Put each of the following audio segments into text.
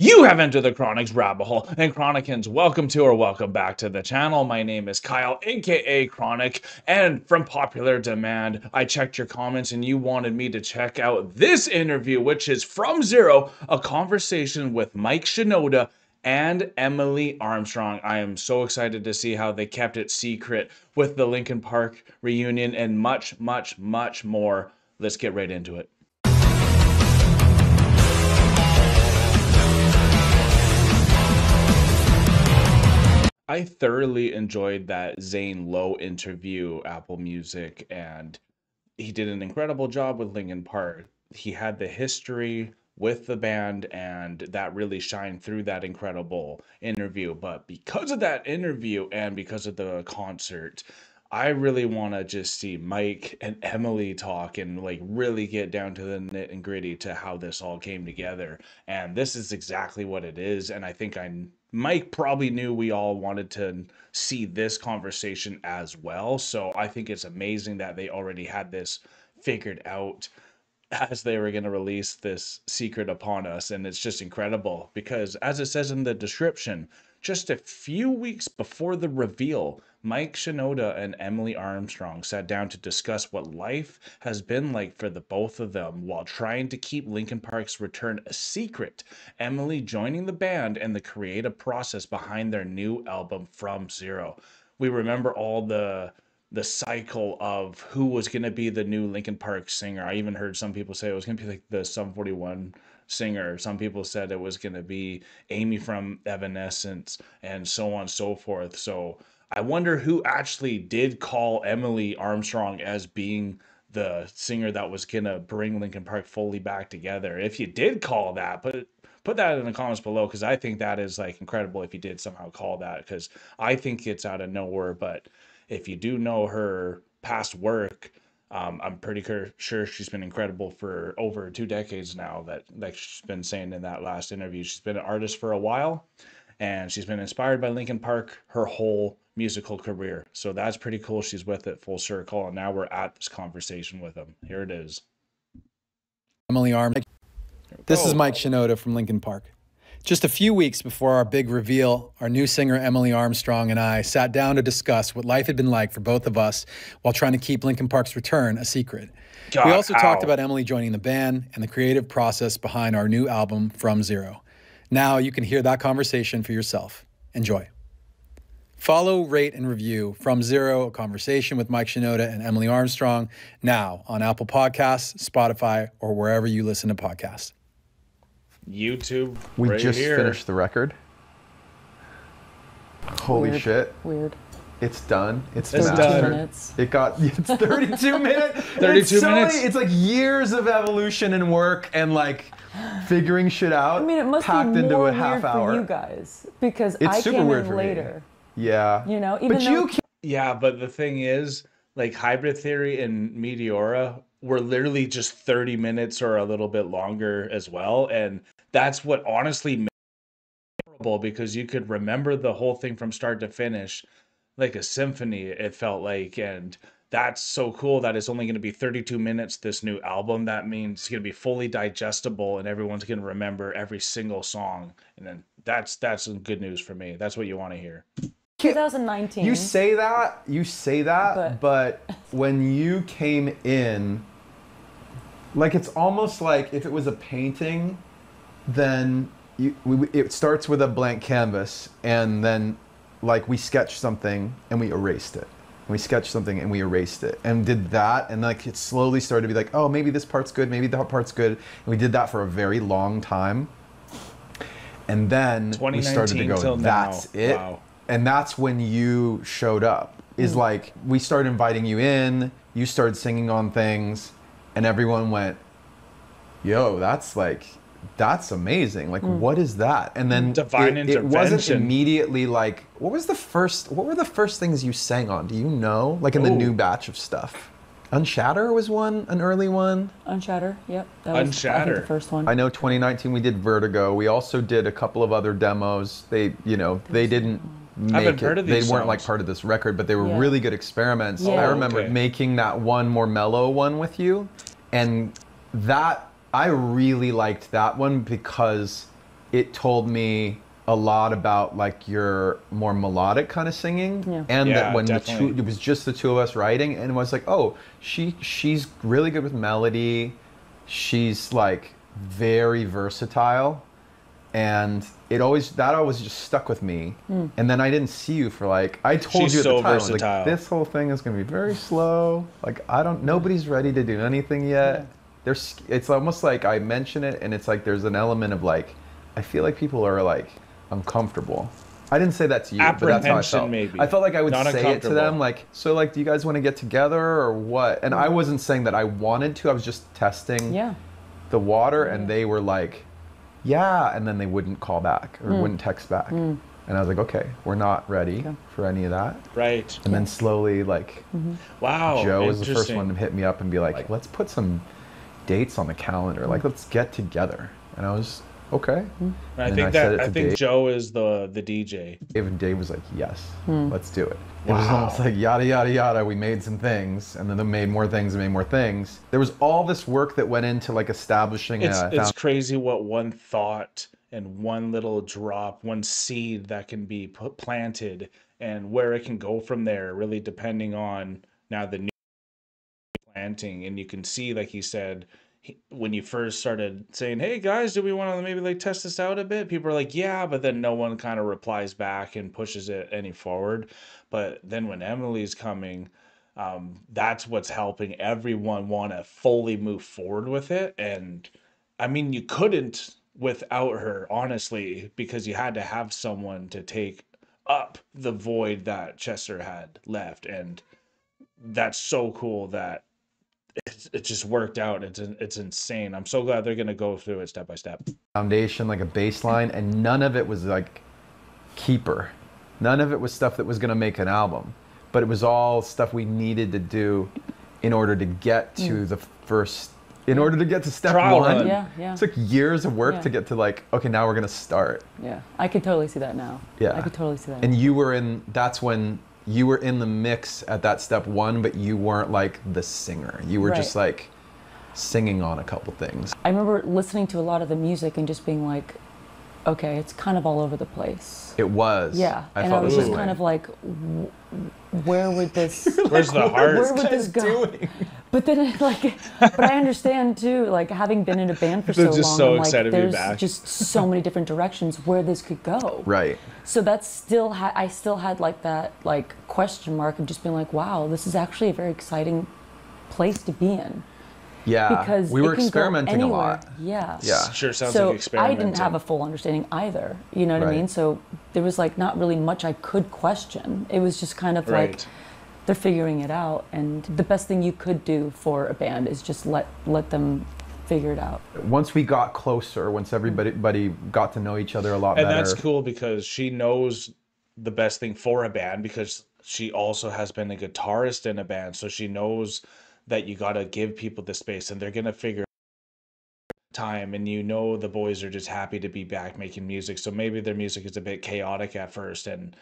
You have entered the Chronic's rabbit hole, and Chronicans, welcome to or welcome back to the channel. My name is Kyle, aka Chronic, and from popular demand, I checked your comments and you wanted me to check out this interview, which is From Zero, a conversation with Mike Shinoda and Emily Armstrong. I am so excited to see how they kept it secret with the Linkin Park reunion and much, much, much more. Let's get right into it. I thoroughly enjoyed that Zane Lowe interview, Apple Music, and he did an incredible job with Linkin Park. He had the history with the band, and that really shined through that incredible interview. But because of that interview and because of the concert, I really want to just see Mike and Emily talk and like really get down to the nit and gritty to how this all came together. And this is exactly what it is. And I think Mike probably knew we all wanted to see this conversation as well. So I think it's amazing that they already had this figured out as they were going to release this secret upon us. And it's just incredible because, as it says in the description, just a few weeks before the reveal, Mike Shinoda and Emily Armstrong sat down to discuss what life has been like for the both of them while trying to keep Linkin Park's return a secret. Emily joining the band and the creative process behind their new album From Zero. We remember all the cycle of who was going to be the new Linkin Park singer. I even heard some people say it was going to be like the Sum 41 singer. Some people said it was going to be Amy from Evanescence and so on and so forth. So I wonder who actually did call Emily Armstrong as being the singer that was going to bring Linkin Park fully back together. If you did call that, put that in the comments below, because I think that is like incredible if you did somehow call that, because I think it's out of nowhere. But if you do know her past work, I'm pretty sure she's been incredible for over 2 decades now. That, like she's been saying in that last interview, she's been an artist for a while, and she's been inspired by Linkin Park her whole musical career. So that's pretty cool. She's with it full circle, and now we're at this conversation with them. Here it is. Emily Armstrong. This is Mike Shinoda from Linkin Park. Just a few weeks before our big reveal, our new singer Emily Armstrong and I sat down to discuss what life had been like for both of us while trying to keep Linkin Park's return a secret. We also talked about Emily joining the band and the creative process behind our new album, From Zero. Now you can hear that conversation for yourself. Enjoy. Follow, rate, and review From Zero, a conversation with Mike Shinoda and Emily Armstrong, now on Apple Podcasts, Spotify, or wherever you listen to podcasts. YouTube. We right just here. finished the record. Holy Weird. shit. Weird. It's done. It's 32 mastered. minutes. It's 32 minutes. 32 minutes. It's like years of evolution and work and like figuring shit out. I mean, it must packed be into more a half weird hour. for you guys because It's I super came weird in for me. later. Yeah. You know, even but though you Yeah, but the thing is, like Hybrid Theory and Meteora were literally just 30 minutes or a little bit longer as well. And that's what honestly made it memorable, because you could remember the whole thing from start to finish like a symphony, it felt like. And that's so cool that it's only going to be 32 minutes, this new album. That means it's going to be fully digestible and everyone's going to remember every single song. And then that's some good news for me. That's what you want to hear. 2019. You say that, but when you came in, like it's almost like if it was a painting, then it starts with a blank canvas, and then like we sketched something and we erased it. And we sketched something and we erased it and did that, and like it slowly started to be like, oh, maybe this part's good, maybe that part's good. And we did that for a very long time. And then we started to go, that's it. Wow. And that's when you showed up. Is like we started inviting you in, you started singing on things, and everyone went, yo, that's amazing. Like, what is that? And then it wasn't immediately like, what were the first things you sang on? Do you know? Like in the new batch of stuff. Unshatter was an early one. Unshatter, yep. That was, I think, the first one. I know 2019 we did Vertigo. We also did a couple of other demos. They didn't make it. They weren't like part of this record, but they were really good experiments. Yeah. I remember making that one more mellow one with you, and that I really liked that one because it told me a lot about like your more melodic kind of singing, and that when it was just the two of us writing, and it was like, oh, she's really good with melody, she's like very versatile, and that always just stuck with me. And then I didn't see you for like, I told you at the time, like, this whole thing is gonna be very slow, like nobody's ready to do anything yet. It's almost like I mention it and it's like there's an element of like, I feel like people are like uncomfortable. I didn't say that to you, but that's how I felt. Maybe. I felt like I would say it to them, like, so like, do you guys want to get together or what? And I wasn't saying that I wanted to, I was just testing the water, and they were like, yeah, and then they wouldn't call back or wouldn't text back. And I was like, okay, we're not ready for any of that. Right. And then slowly, like, wow, Joe was the first one to hit me up and be like, let's put some dates on the calendar, like, let's get together. And I was, okay. And I think Joe is the DJ. Dave was like, yes, let's do it. It was almost like yada, yada, yada. We made some things, and then they made more things and made more things. There was all this work that went into like establishing it's crazy what one thought and one little drop, one seed that can be planted, and where it can go from there, really depending on now the new planting. And you can see, like he said, when you first started saying, hey guys, do we want to maybe like test this out a bit? People are like, yeah, but then no one kind of replies back and pushes it any forward. But then when Emily's coming, that's what's helping everyone want to fully move forward with it. And I mean, you couldn't without her, honestly, because you had to have someone to take up the void that Chester had left. And that's so cool that it just worked out. It's insane. I'm so glad they're gonna go through it step by step. Foundation, like a baseline, and none of it was like keeper. None of it was stuff that was gonna make an album, but it was all stuff we needed to do in order to get to the first, in order to get to step one. It took years of work to get to like, okay, now we're gonna start. Yeah, I could totally see that now. I could totally see that. And you were in. That's when you were in the mix at that step one, but you weren't like the singer. You were just like singing on a couple things. I remember listening to a lot of the music and just being like, okay, it's kind of all over the place. It was. Yeah. And I was just kind of like, where would this, where's the heart? Where would this go? But then but I understand too, like having been in a band for so long, just so excited to be back. There's just so many different directions where this could go. Right. So that's still, I still had like that like question mark of just being like, wow, this is actually a very exciting place to be in. Yeah, because we were experimenting a lot. Yeah. Sure sounds like experimenting. I didn't have a full understanding either. You know what I mean? So there was like not really much I could question. It was just kind of like they're figuring it out, and the best thing you could do for a band is just let them figure it out. Once we got closer, once everybody got to know each other a lot better. And that's cool because she knows the best thing for a band, because she also has been a guitarist in a band, so she knows that you got to give people the space, and they're going to figure time. And you know, the boys are just happy to be back making music, so maybe their music is a bit chaotic at first, and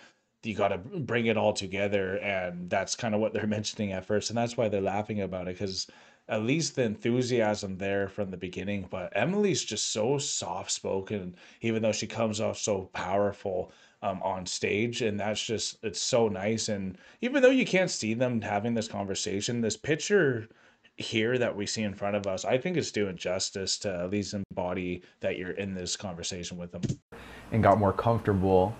you got to bring it all together. And that's kind of what they're mentioning at first, and that's why they're laughing about it, because at least the enthusiasm there from the beginning. But Emily's just so soft spoken, even though she comes off so powerful on stage, and that's just, it's so nice. And even though you can't see them having this conversation, this picture here that we see in front of us, I think it's doing justice to at least embody that you're in this conversation with them. And got more comfortable.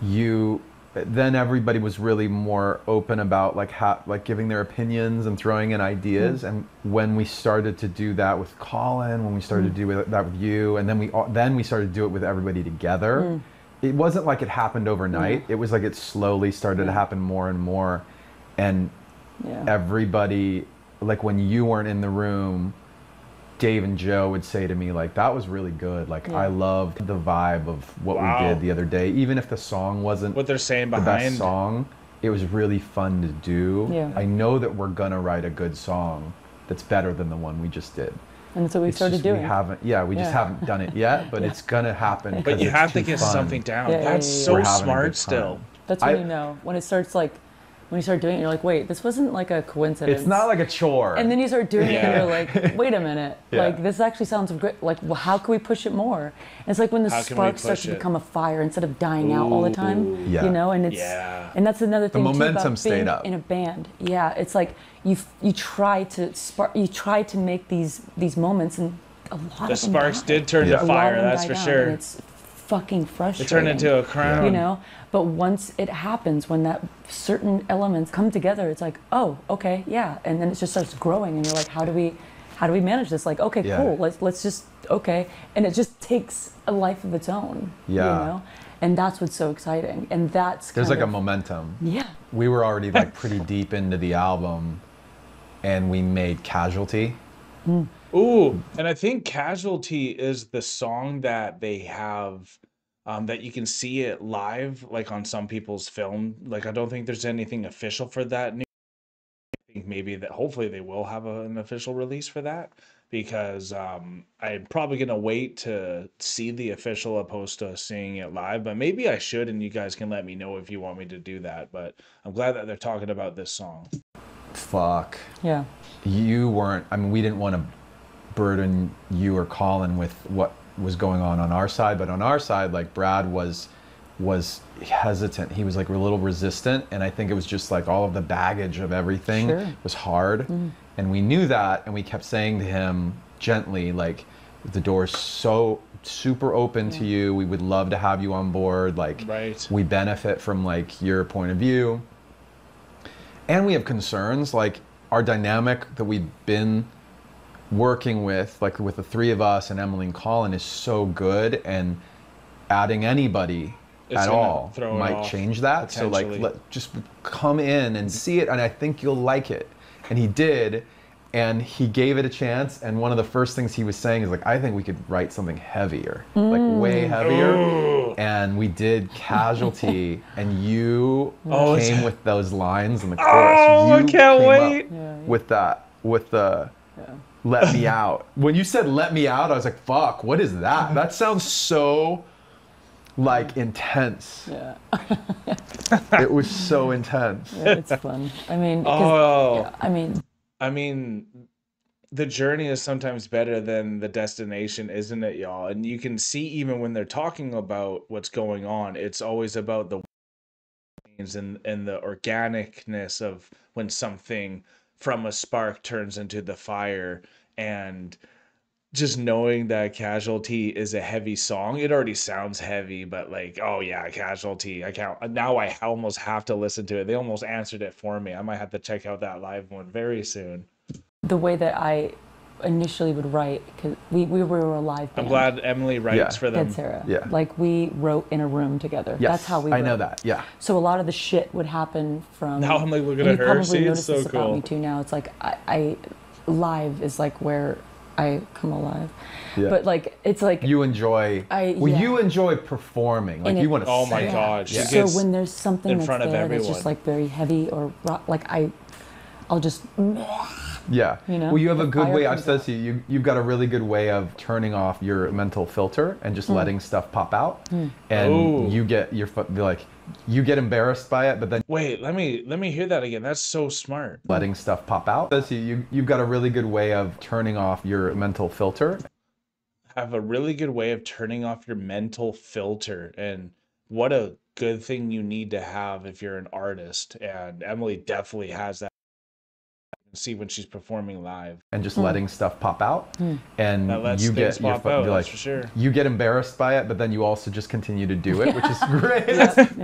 Then everybody was really more open about like giving their opinions and throwing in ideas. And when we started to do that with Colin, when we started to do that with you, and then we started to do it with everybody together. It wasn't like it happened overnight. It was like it slowly started to happen more and more. And everybody, like when you weren't in the room, Dave and Joe would say to me, like, that was really good. Like, I loved the vibe of what we did the other day. Even if the song wasn't what they're saying behind the best song, it was really fun to do. I know that we're gonna write a good song that's better than the one we just did. And so we started doing. We just haven't done it yet, but it's gonna happen. But you have to get something down. That's so smart still. That's when you know, when it starts like when you start doing it, you're like, wait, this wasn't like a coincidence. It's not like a chore. And then you start doing it and you're like, wait a minute, like this actually sounds great. Like, well, how can we push it more? And it's like when the spark starts to become a fire instead of dying out all the time, you know. And it's and that's another thing the momentum too about being stayed up in a band. Yeah, it's like you try to spark, you try to make these moments, and a lot the of them sparks die. did turn to fire. That's for sure. And it's fucking frustrating. It turned into a crown. You know, but once it happens, when that certain elements come together, it's like, oh, okay, yeah, and then it just starts growing, and you're like, how do we manage this? Like, okay, cool, let's just and it just takes a life of its own. You know, and that's what's so exciting, and there's like a momentum. Yeah, we were already like pretty deep into the album, and we made Casualty. Ooh, and I think Casualty is the song that they have that you can see it live, like on some people's film. Like, I don't think there's anything official for that. I think maybe that hopefully they will have an official release for that, because I'm probably going to wait to see the official opposed to seeing it live. But maybe I should, and you guys can let me know if you want me to do that. But I'm glad that they're talking about this song. Fuck. Yeah. You weren't, I mean, we didn't want to burden you or Colin with what was going on our side, but on our side, like, Brad was hesitant. He was like a little resistant, and I think it was just like all of the baggage of everything was hard. And we knew that, and we kept saying to him gently, like, the door's so super open to you. We would love to have you on board. Like, we benefit from like your point of view, and we have concerns. Like, our dynamic that we've been working with, like with the three of us and Emily and Colin, is so good, and adding anybody at all might change that. So like, just come in and see it, and I think you'll like it. And he did, and he gave it a chance, and one of the first things he was saying is like, I think we could write something heavier, like way heavier. And we did Casualty, and you came with those lines in the chorus. You can't wait. With that, with the let me out. When you said let me out, I was like, fuck, what is that? That sounds so like intense. Yeah. It was so intense. Yeah, it's fun. I mean, I mean, the journey is sometimes better than the destination, isn't it, y'all? And you can see, even when they're talking about what's going on, it's always about the and the organicness of when something from a spark turns into the fire. And just knowing that Casualty is a heavy song, it already sounds heavy, but like, oh yeah, Casualty, I can't, now I almost have to listen to it. They almost answered it for me. I might have to check out that live one very soon. The way that I initially would write, because we were a live band. I'm glad Emily writes for them. Dead Sarah. Like, we wrote in a room together. Yes, that's how we wrote. I know that. Yeah. So a lot of the shit would happen from. Now I'm like looking at her. See, it's so cool. About me too now. It's like I live is like where I come alive. Yeah. But like, it's like you enjoy. You enjoy performing. Like, you want to. Oh my God. Yeah. So when there's something that's there that's just like very heavy or like I'll just. Yeah. You know, well, you have a good way. I've said to you, you've got a really good way of turning off your mental filter and just letting stuff pop out, and you get you get embarrassed by it, but then wait, let me hear that again. That's so smart. Letting stuff pop out. Says to you, you've got a really good way of turning off your mental filter. Have a really good way of turning off your mental filter, and what a good thing you need to have if you're an artist. And Emily definitely has that. See when she's performing live, and just letting stuff pop out, and you get your like, for sure. You get embarrassed by it, but then you also just continue to do it, which is great.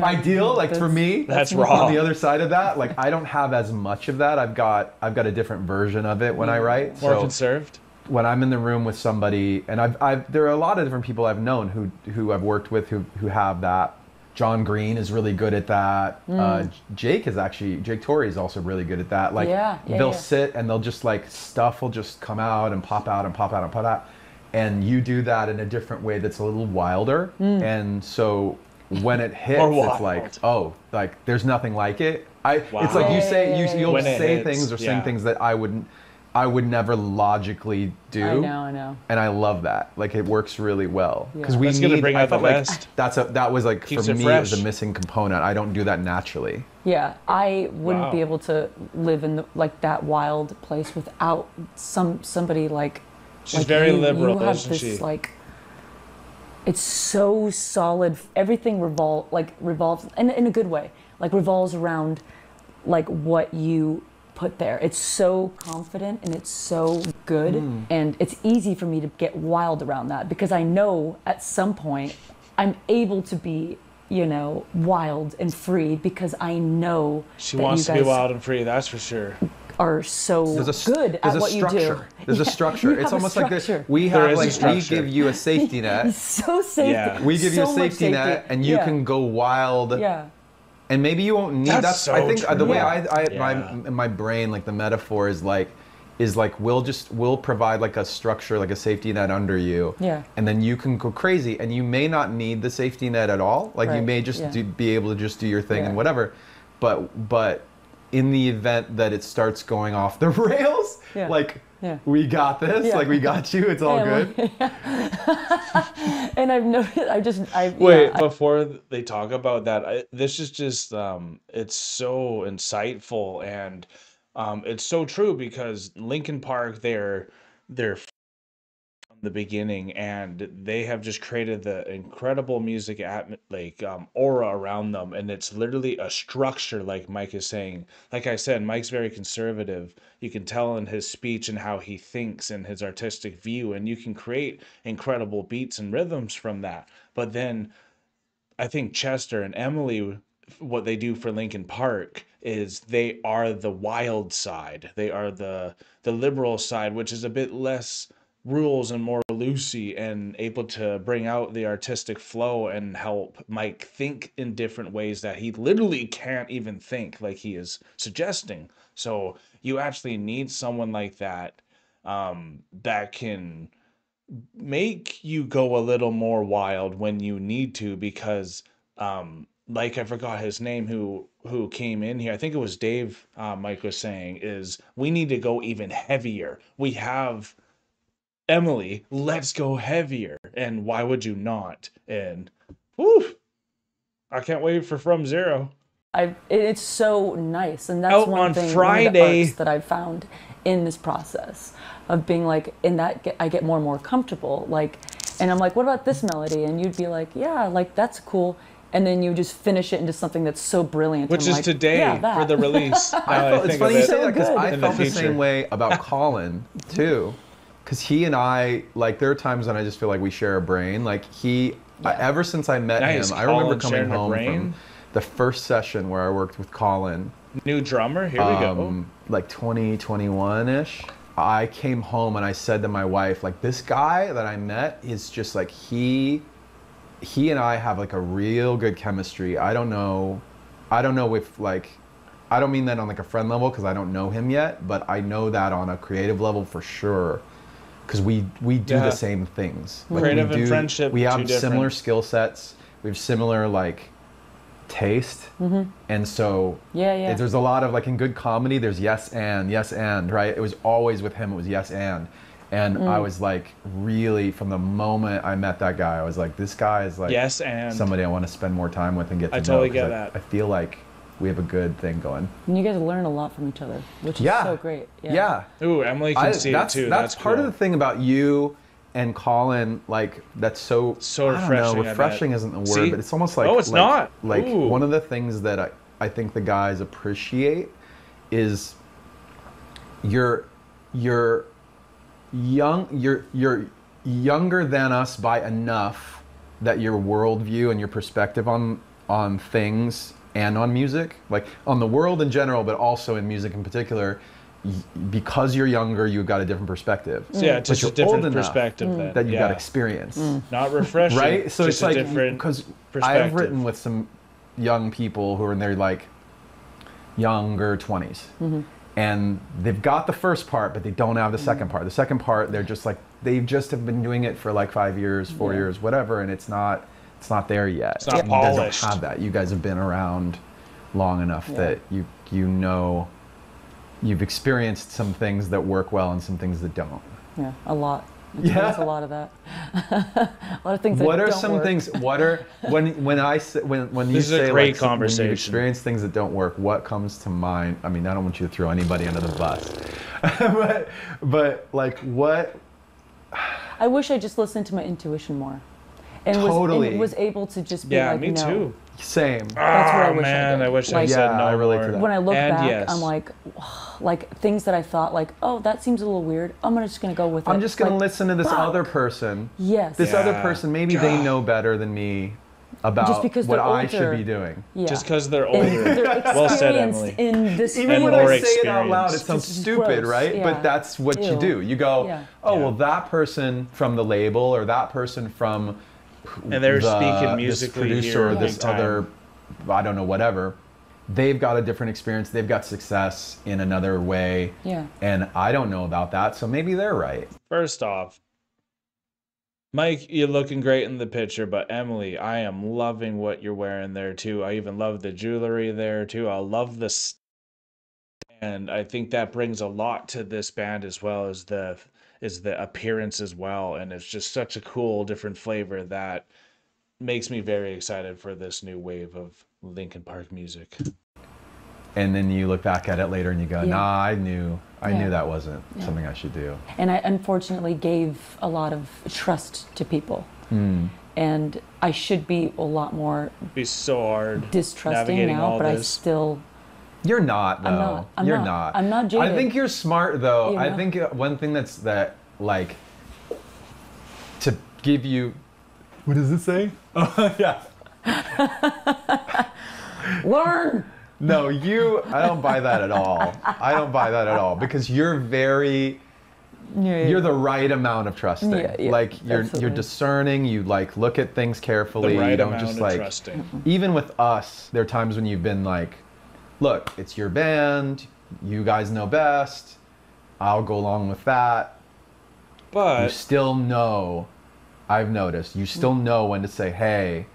Ideal. Like, for me, that's raw. On the other side of that, like, I don't have as much of that. I've got a different version of it when I write. More conserved. When I'm in the room with somebody, and there are a lot of different people I've known who I've worked with who have that. John Green is really good at that. Jake Torrey is also really good at that. Like, they'll sit and they'll just, like, stuff will just come out and pop out and pop out and pop out. And you do that in a different way that's a little wilder. And so when it hits, it's like, oh, like, there's nothing like it. It's like you'll say things or sing things that I wouldn't. I would never logically do. I know. And I love that. Like it works really well because we That's gonna bring out the best. That was like Keeps for it me fresh. it was a missing component. I don't do that naturally. Yeah, I wouldn't be Wow. able to live in like that wild place without somebody like. She's like very you, liberal, you have isn't this she? like. It's so solid. Everything revolves, and in a good way. Like revolves around, like what you put there. It's so confident and it's so good, and it's easy for me to get wild around that because I know at some point I'm able to be, you know, wild and free because I know She that wants you to be guys wild and free, that's for sure. are so good there's at a what you do. structure. There's a structure. you It's have a almost like this. structure. We There have is a like we structure. give you a safety net. So safety. Yeah. We give you so a much safety net, and you Yeah. can go wild. Yeah. And maybe you won't need That's that's so I think the way true. in my brain, like the metaphor is like we'll provide like a structure, like a safety net under you. Yeah. And then you can go crazy, and you may not need the safety net at all. Like you Right. may just Yeah. be able to just do your thing and Yeah. whatever. But in the event that it starts going off the rails, Yeah. like Yeah. we got this, Yeah. like we got you, it's all Yeah, good. And I've noticed, Wait, yeah, before they talk about that, this is just it's so insightful and it's so true because Linkin Park they're from the beginning and they have just created the incredible music aura around them, and it's literally a structure like Mike is saying. Like I said, Mike's very conservative. You can tell in his speech and how he thinks and his artistic view, and you can create incredible beats and rhythms from that. But then I think Chester and Emily, what they do for Linkin Park is they are the wild side. They are the liberal side, which is a bit less rules and more loosey and able to bring out the artistic flow and help Mike think in different ways that he literally can't even think, like he is suggesting. So you actually need someone like that that can make you go a little more wild when you need to because like I forgot his name who came in here. I think it was Dave. Mike was saying is we need to go even heavier. We have Emily, let's go heavier, and why would you not? And whew, I can't wait for From Zero. it's so nice, and that's Out one on thing, one of Friday. the arcs that I've found in this process of being like, in that I get more and more comfortable, like, and I'm like, what about this melody? And you'd be like, yeah, like that's cool. And then you just finish it into something that's so brilliant. Which I'm is like, today yeah, for that. the release. It's funny you say that because I in the felt the future. same way about Colin too, because he and I, like, there are times when I just feel like we share a brain. Like ever since I met Nice, him, I remember Colin coming sharing a home brain. from the first session where I worked with Colin, New drummer, here we go. like 2021-ish. I came home and I said to my wife, like, this guy that I met is just like he and I have like a real good chemistry. I don't know if like, I don't mean that on like a friend level because I don't know him yet, but I know that on a creative level for sure, because we do Yeah. the same things. Like, Creative we and do, friendship, we two have different. similar skill sets. We have similar like taste, and so Yeah. there's a lot of like in good comedy. There's yes and right. It was always with him. It was yes and. I was like, really, from the moment I met that guy, I was like, this guy is like Yes, and somebody I want to spend more time with and get to I know. totally 'cause get I, that. I feel like we have a good thing going. And you guys learn a lot from each other, which is Yeah. so great. Yeah. Ooh, Emily can see it too. That's part cool. of the thing about you and Colin. Like that's so So I don't know, refreshing, I bet. refreshing isn't the word, See? but it's almost like Oh, it's not. Like Ooh. one of the things that I think the guys appreciate is you're younger than us by enough that your worldview and your perspective on things and on music, like on the world in general, but also in music in particular, because you're younger, you've got a different perspective. So yeah, just a But you're old different enough perspective then. that you yeah. got experience, Not refreshing. right? So just it's like, a different because I've perspective. written with some young people who are in their like younger 20s, and they've got the first part, but they don't have the second part. The second part, they're just like, they just have been doing it for like 5 years, 4 years, whatever, and it's not there yet. It's not You guys polished. don't have that. You guys have been around long enough that you know you've experienced some things that work well and some things that don't. Yeah, a lot. That's a lot of that. A lot of things. What that are don't some work. things? What are when you This is say a great like when conversation. you experience things that don't work? What comes to mind? I mean, I don't want you to throw anybody under the bus, but like what? I wish I just listened to my intuition more, and Totally. was able to just be Yeah, like, me no. too. Same. That's what I wish man, I did. I wish I Like, said no I relate to more. that. When I look And back, yes. I'm like things that I thought like, oh, that seems a little weird. I'm just gonna go with it. I'm just gonna Like, listen to this fuck. other person. Yes. This other Yeah. person, maybe they know better than me about Just because what they're I should older. be doing. Yeah. Just because they're And older. they're Well said, experienced Emily. in this. Even And when more I say it out loud, it experienced. sounds It's stupid, gross, right? yeah. But that's what you Ew. do. You go, Yeah. oh, Yeah. well, that person from the label or that person from And they're speaking this musically producer here or big this time. other, I don't know, whatever. They've got a different experience. They've got success in another way. Yeah. And I don't know about that, so maybe they're right. First off, Mike, you're looking great in the picture, but Emily, I am loving what you're wearing there too. I even love the jewelry there too. I love the and I think that brings a lot to this band as well as the appearance as well, and it's just such a cool different flavor that makes me very excited for this new wave of Linkin Park music. And then you look back at it later and you go, Yeah. nah, I knew Yeah. that wasn't Yeah. something I should do. And I unfortunately gave a lot of trust to people. Hmm. And I should be a lot more It'd be so hard distrusting navigating now, all but I this. still. You're not, though. I'm not. I'm You're not. not. I'm not I jaded. think you're smart, though. You I know? think one thing that like to give you. What does it say? Oh yeah. Learn. No, I don't buy that at all. I don't buy that at all because you're very. Yeah, You're the right amount of trusting. Yeah, yeah, like you're absolutely. discerning. You like look at things carefully. The right you don't amount just of like. trusting. Even with us, there are times when you've been like, look, it's your band. You guys know best. I'll go along with that. You But still know, I've noticed, you still know when to say, hey,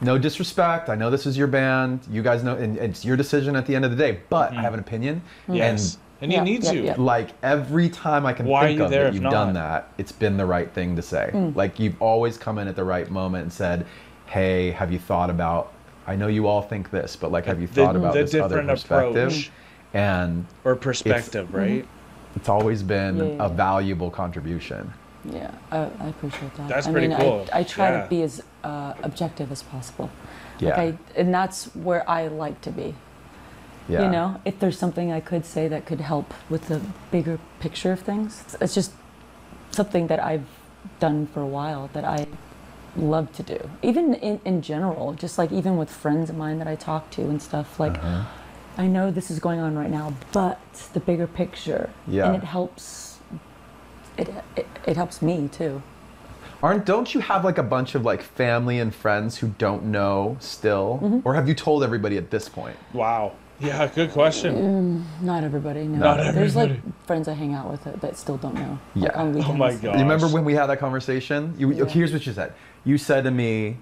no disrespect. I know this is your band. You guys know, and it's your decision at the end of the day. But I have an opinion. yes, and he Yeah, needs yeah, you. yeah. And like every time I can Why are think you of there that if you've not? done that, it's been the right thing to say. Like you've always come in at the right moment and said, hey, have you thought about, I know you all think this, but like, have you thought about the this other different perspective? approach And or perspective, right? it's always been Yeah, yeah, a yeah. valuable contribution. Yeah, I appreciate that. That's I pretty mean, cool. I try Yeah. to be as objective as possible. Yeah. Like and that's where I like to be. Yeah. You know, if there's something I could say that could help with the bigger picture of things, it's just something that I've done for a while that I love to do. Even in general, just like even with friends of mine that I talk to and stuff, like I know this is going on right now, but the bigger picture, Yeah. and it helps. It helps me too. Don't you have like a bunch of like family and friends who don't know still? Or have you told everybody at this point? Wow. Yeah, good question. Not everybody, no. Not There's like everybody. friends I hang out with that still don't know. Like, Yeah. on Oh weekends. my god. You remember when we had that conversation? Yeah. Here's what you said. You said to me,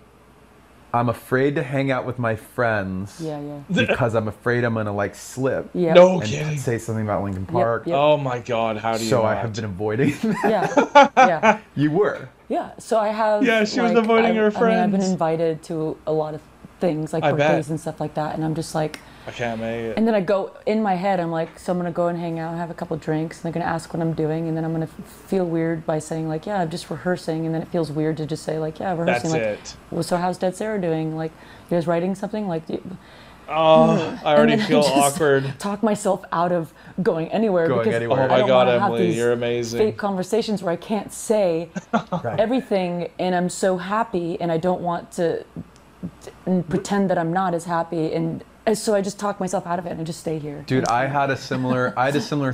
I'm afraid to hang out with my friends Yeah, yeah. because I'm afraid I'm gonna like slip Yeah. No and kidding. say something about Linkin Park. yep. Oh my god, how do you So I not? have been avoiding that. Yeah. Yeah. You were. Yeah. So I have. Yeah, she was avoiding her I mean, I've been friends. invited to a lot of things, like I bet. birthdays and stuff like that, and I'm just like, I can't make it. and then I go in my head, I'm like, so I'm gonna go and hang out, and have a couple drinks, and they're gonna ask what I'm doing, and then I'm gonna feel weird by saying like, yeah, I'm just rehearsing, and then it feels weird to just say like, yeah, rehearsing. That's like, it. well, so how's Dead Sarah doing? Like, you guys writing something? Like, Oh, I already and then feel just awkward. Talk myself out of going anywhere Going because anywhere. Oh I my don't god, wanna have Emily, these you're amazing. fake conversations where I can't say Right. everything, and I'm so happy, and I don't want to pretend that I'm not as happy, and so I just talk myself out of it and I just stay here. Dude, I had a similar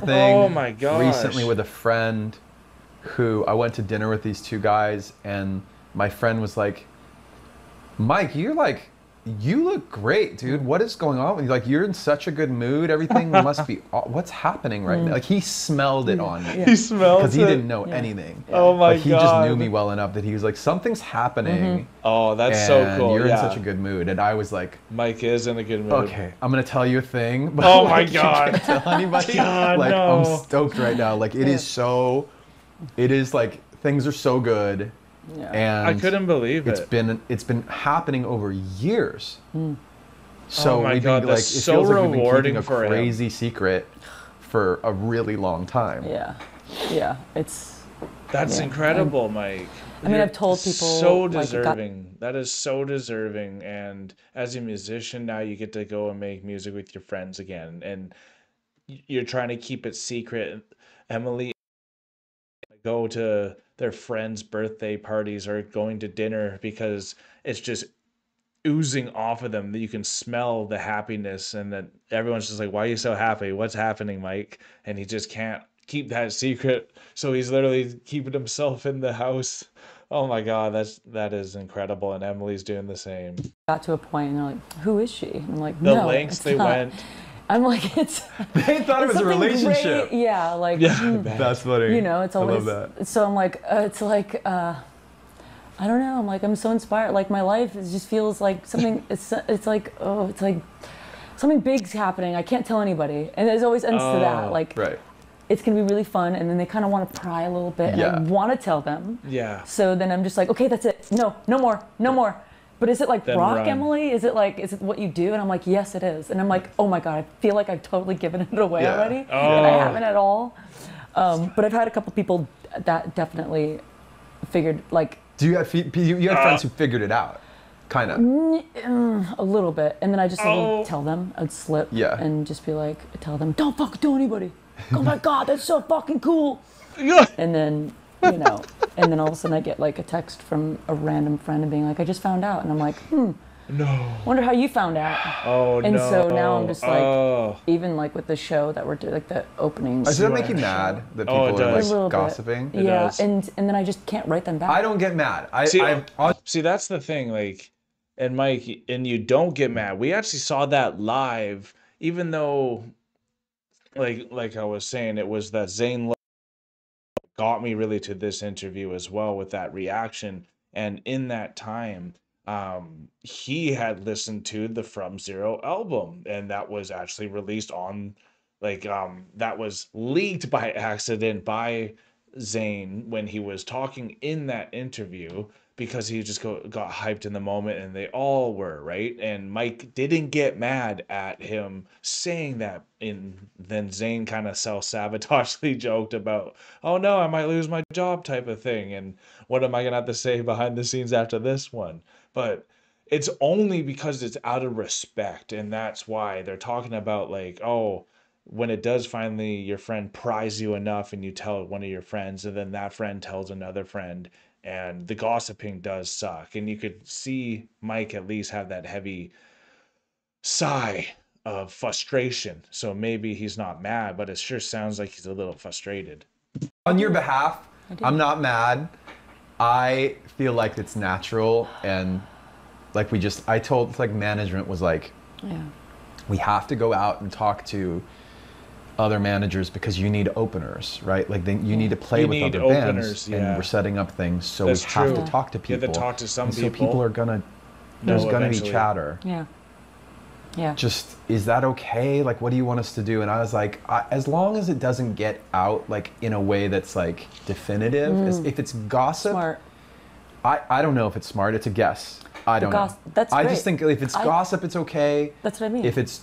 thing Oh my gosh. recently with a friend who I went to dinner with these two guys, and my friend was like, Mike, you look great, dude. What is going on with you? Like, you're in such a good mood. Everything must be, what's happening right now? Like, he smelled it on me. He smelled it. Because he didn't know anything. Oh my God. He just knew me well enough that he was like, something's happening. Oh, that's so cool. You're in such a good mood. And I was like, Mike is in a good mood. Okay, I'm going to tell you a thing. But oh my God. You can't tell anybody. God, like, no. I'm stoked right now. Like, it is like, things are so good. Yeah. And I couldn't believe it's been happening over years. So oh my we've God, been, like, it so feels like we've been rewarding keeping a for crazy secret for a really long time. Yeah, it's that's incredible, Mike. I mean, I've told people so deserving. That is so deserving. And as a musician now, you get to go and make music with your friends again, and you're trying to keep it secret. Emily go to their friends' birthday parties or going to dinner because it's just oozing off of them, that you can smell the happiness, and that everyone's just like, why are you so happy? What's happening, Mike? And he just can't keep that secret, so he's literally keeping himself in the house. Oh my God, that is incredible. And Emily's doing the same. Got to a point and they're like, who is she? And I'm like, the no, lengths they not. went. I'm like, it's They thought it was a relationship. Great. Yeah, like That's funny. You know, it's always I love that. So I'm like, it's like I don't know. I'm like, I'm so inspired. Like, my life just feels like something. It's like, oh, it's like something big's happening. I can't tell anybody, and it always ends to that. Like, it's gonna be really fun, and then they kind of want to pry a little bit, and I want to tell them. Yeah. So then I'm just like, okay, that's it. No more. But is it like then rock, run. Emily? Is it what you do? And I'm like, yes, it is. And I'm like, oh my God, I feel like I've totally given it away already, and I haven't at all. But I've had a couple people that definitely figured, like. Do you have friends who figured it out? Kind of. A little bit. And then I just would tell them. I'd slip and just be like, tell them, don't fucking tell anybody. Oh my God, that's so fucking cool. And then, you know, and then all of a sudden I get like a text from a random friend and being like, I just found out. And I'm like, no. Wonder how you found out. Oh, and no. so now I'm just like, even like with the show that we're doing, like the opening. Does that make you mad that people are like gossiping? Yeah, and then I just can't write them back. I don't get mad. See, that's the thing. Like, and Mike, and you don't get mad. We actually saw that live, even though, like I was saying, it was that Zane got me really to this interview as well with that reaction. And in that time, he had listened to the From Zero album, and that was actually released on, that was leaked by accident by Zane when he was talking in that interview, because he just got hyped in the moment, and they all were, right? And Mike didn't get mad at him saying that, and then Zane kind of self-sabotagingly joked about, oh no, I might lose my job type of thing, and what am I gonna have to say behind the scenes after this one? But it's only because it's out of respect, and that's why they're talking about, like, oh, when it does finally, your friend pries you enough and you tell one of your friends, and then that friend tells another friend, and the gossiping does suck. And you could see Mike at least have that heavy sigh of frustration. So maybe he's not mad, but it sure sounds like he's a little frustrated. On your behalf, I'm not mad. I feel like it's natural, and like I told, like, management was like, we have to go out and talk to other managers because you need openers, right? Like, you need to play with other bands, and we're setting up things, so we have to talk to people. You have to talk to some people. So people are there's gonna be chatter. Yeah. Just, is that okay? Like, what do you want us to do? And I was like, as long as it doesn't get out, like, in a way that's like definitive. If it's gossip, smart. I don't know if it's smart. It's a guess. I don't know. That's I great. just think if it's gossip, it's okay. That's what I mean. If it's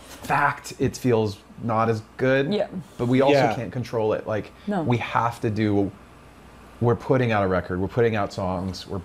fact, it feels not as good. Yeah. But we also can't control it. Like, we have to do. We're putting out a record. We're putting out songs. We're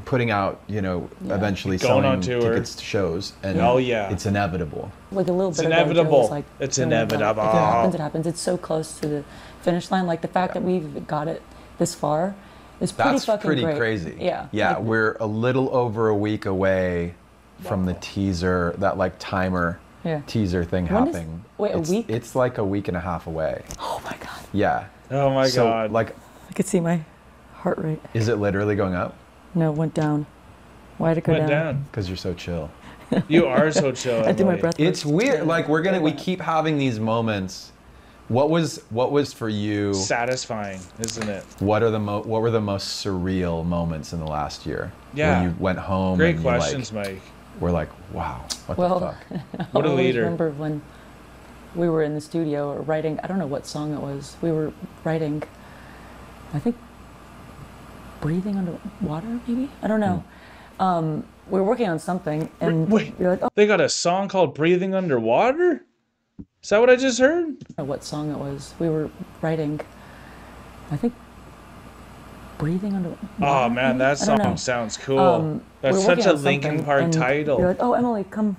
putting out, eventually selling tickets to shows. And it's inevitable. Like a little bit. It's inevitable. Like, it's inevitable. If it happens, it happens. It's so close to the finish line. Like, the fact that we've got it this far is pretty fucking great. That's pretty crazy. Yeah. Yeah, like, we're a little over a week away from the teaser, that like timer teaser thing happening. A week? It's like a week and a half away. Oh my God. Yeah. Oh my God. Like, I could see my heart rate. Is it literally going up? No, it went down. Why'd it go down? Because you're so chill. You are so chill. I do my breath. It's weird. Like we keep having these moments. What was for you satisfying, isn't it? What were the most surreal moments in the last year? Yeah. When you went home. Great questions, Mike. We're like, wow, what the fuck? What a leader. I remember when we were in the studio writing, I don't know what song it was. We were writing, I think, Breathing Underwater, maybe? I don't know. We were working on something, and wait, we were like, oh. They got a song called Breathing Underwater? Is that what I just heard? I don't know what song it was. We were writing, I think, Breathing Underwater. Oh man, that song sounds cool. That's such a Linkin Park title. You're like, oh, Emily, come,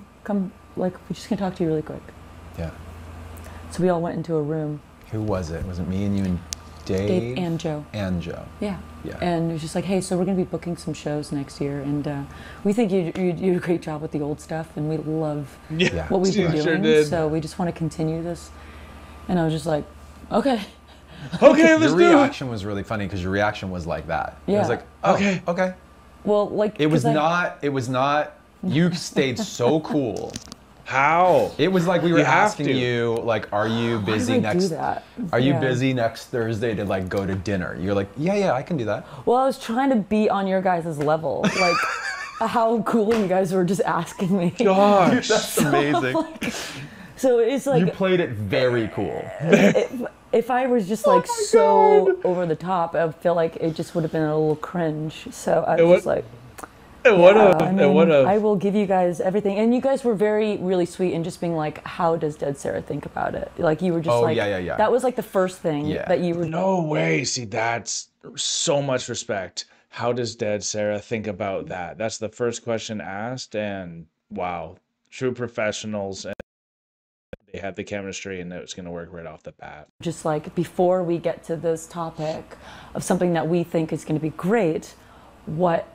like, we're just gonna talk to you really quick. Yeah. So we all went into a room. Who was it? Was it me and you and Dave? Dave and Joe. And Joe. Yeah. Yeah. And it was just like, hey, so we're going to be booking some shows next year, and we think you did a great job with the old stuff, and we love what we've been doing, sure so we just want to continue this. And I was just like, okay. Okay, let's do it. Your reaction was really funny because your reaction was like that. Yeah. It was like, oh, okay. Well, like, it was not, you stayed so cool. How? It was like we were asking you, like, are you busy Are you busy next Thursday to like go to dinner? You're like, yeah, I can do that. Well, I was trying to be on your guys' level, like how cool you guys were just asking me. Gosh, that's amazing. So it's like you played it very cool. If I was just like so over the top, I feel like it just would have been a little cringe. So I was just like. I will give you guys everything, and you guys were really sweet, and just being like, "How does Dead Sarah think about it?" Like you were just yeah. That was like the first thing that you were. No way. See, that's so much respect. How does Dead Sarah think about that? That's the first question asked, and wow, true professionals, and they had the chemistry, and it was going to work right off the bat. Just like before we get to this topic of something that we think is going to be great, what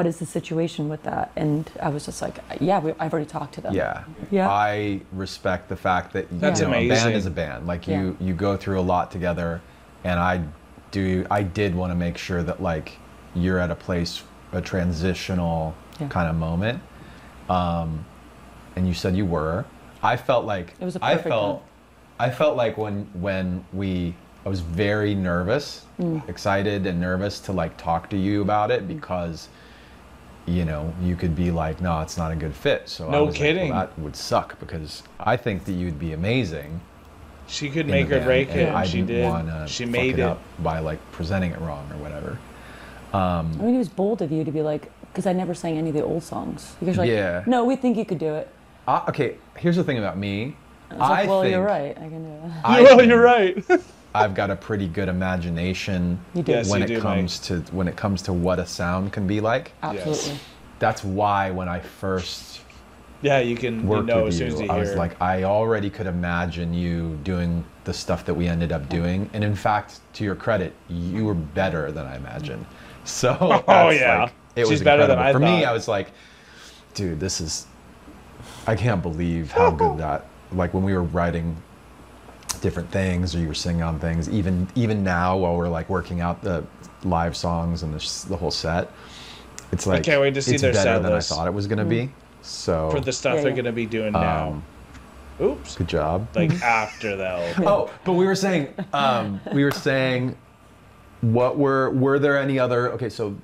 is the situation with that? And I was just like, yeah, I've already talked to them. Yeah. Yeah. I respect the fact that That's amazing. A band is a band. Like you go through a lot together, and I did want to make sure that like you're at a transitional kind of moment. And you said you were. I felt like it was a perfect one. I felt like when I was very nervous, excited and nervous to like talk to you about it because you could be like, no, it's not a good fit. So no I was kidding. Like, well, that would suck because I think that you'd be amazing. She could make or break it. I she didn't want to she fuck made it up by like presenting it wrong or whatever. I mean, it was bold of you to be like, because I never sang any of the old songs. You guys were like, no, we think you could do it. Okay, here's the thing about me. I was like, you're right. I can do it. Well, you're right. I've got a pretty good imagination when it comes to what a sound can be like. Absolutely. Yes. That's why when I first you can worked with with you, as soon as you I hear. was like, I already could imagine you doing the stuff that we ended up doing, and in fact, to your credit, you were better than I imagined. So like, it was better incredible. than I For thought. me, I was like, dude, I can't believe how good that. Like when we were writing different things, or you were singing on things, even now while we're like working out the live songs and the whole set, it's like I can't wait to see their better set than list. I thought it was gonna be. So for the stuff they're gonna be doing now. Oops. Good job. Like after though. Oh, but we were saying, what were there any other? Okay, so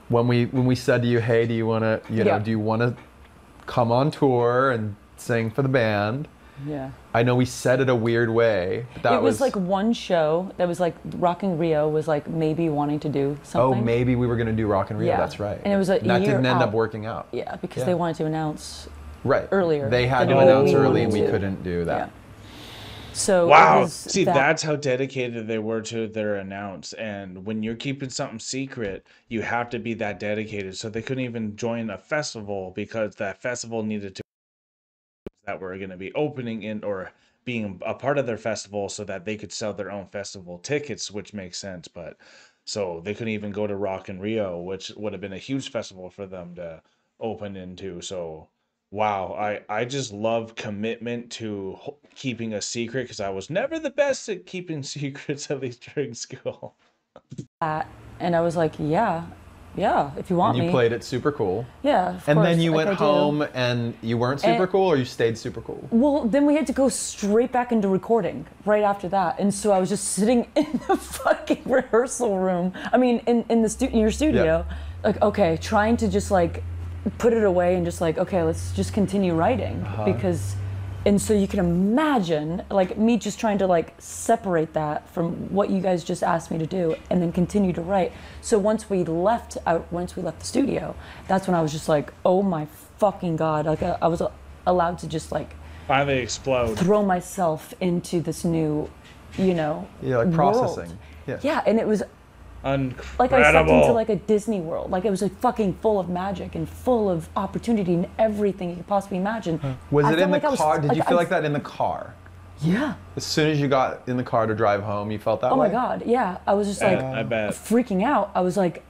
when we said to you, hey, do you want to, do you want to come on tour and sing for the band? Yeah. I know we said it a weird way. But it was like one show that was like Rockin' Rio was like maybe wanting to do something. Oh, maybe we were going to do Rockin' Rio. That's right. And it was that didn't end up working out. Yeah, because they wanted to announce earlier. They had to announce early, and we couldn't do that. Yeah. So wow. See, that's how dedicated they were to their announce. And when you're keeping something secret, you have to be that dedicated. So they couldn't even join a festival because that festival needed to that were going to be opening in or being a part of their festival so that they could sell their own festival tickets, which makes sense. But so they couldn't even go to Rockin' Rio, which would have been a huge festival for them to open into. So wow, I just love commitment to keeping a secret because I was never the best at keeping secrets, at least during school. And I was like, yeah, Yeah, if you want and me. you played it super cool. Yeah, of and course, then you like went home and you weren't super cool, or you stayed super cool? Well, then we had to go straight back into recording right after that. And so I was just sitting in the fucking rehearsal room. I mean, in your studio. Yeah. Like, okay, trying to just like put it away and just like, okay, let's just continue writing. Because, and so you can imagine like me just trying to like separate that from what you guys just asked me to do and then continue to write. So once we left the studio, that's when I was just like, oh my fucking God. Like I was allowed to just like finally explode, throw myself into this new, like processing. World. Yeah, and it was incredible. Like I stepped into like a Disney world. Like it was like fucking full of magic and full of opportunity and everything you could possibly imagine. Was it in the car? Did you feel like that in the car? Yeah. As soon as you got in the car to drive home, you felt that way? Oh my God, yeah. I was just like I bet. freaking out. I was like,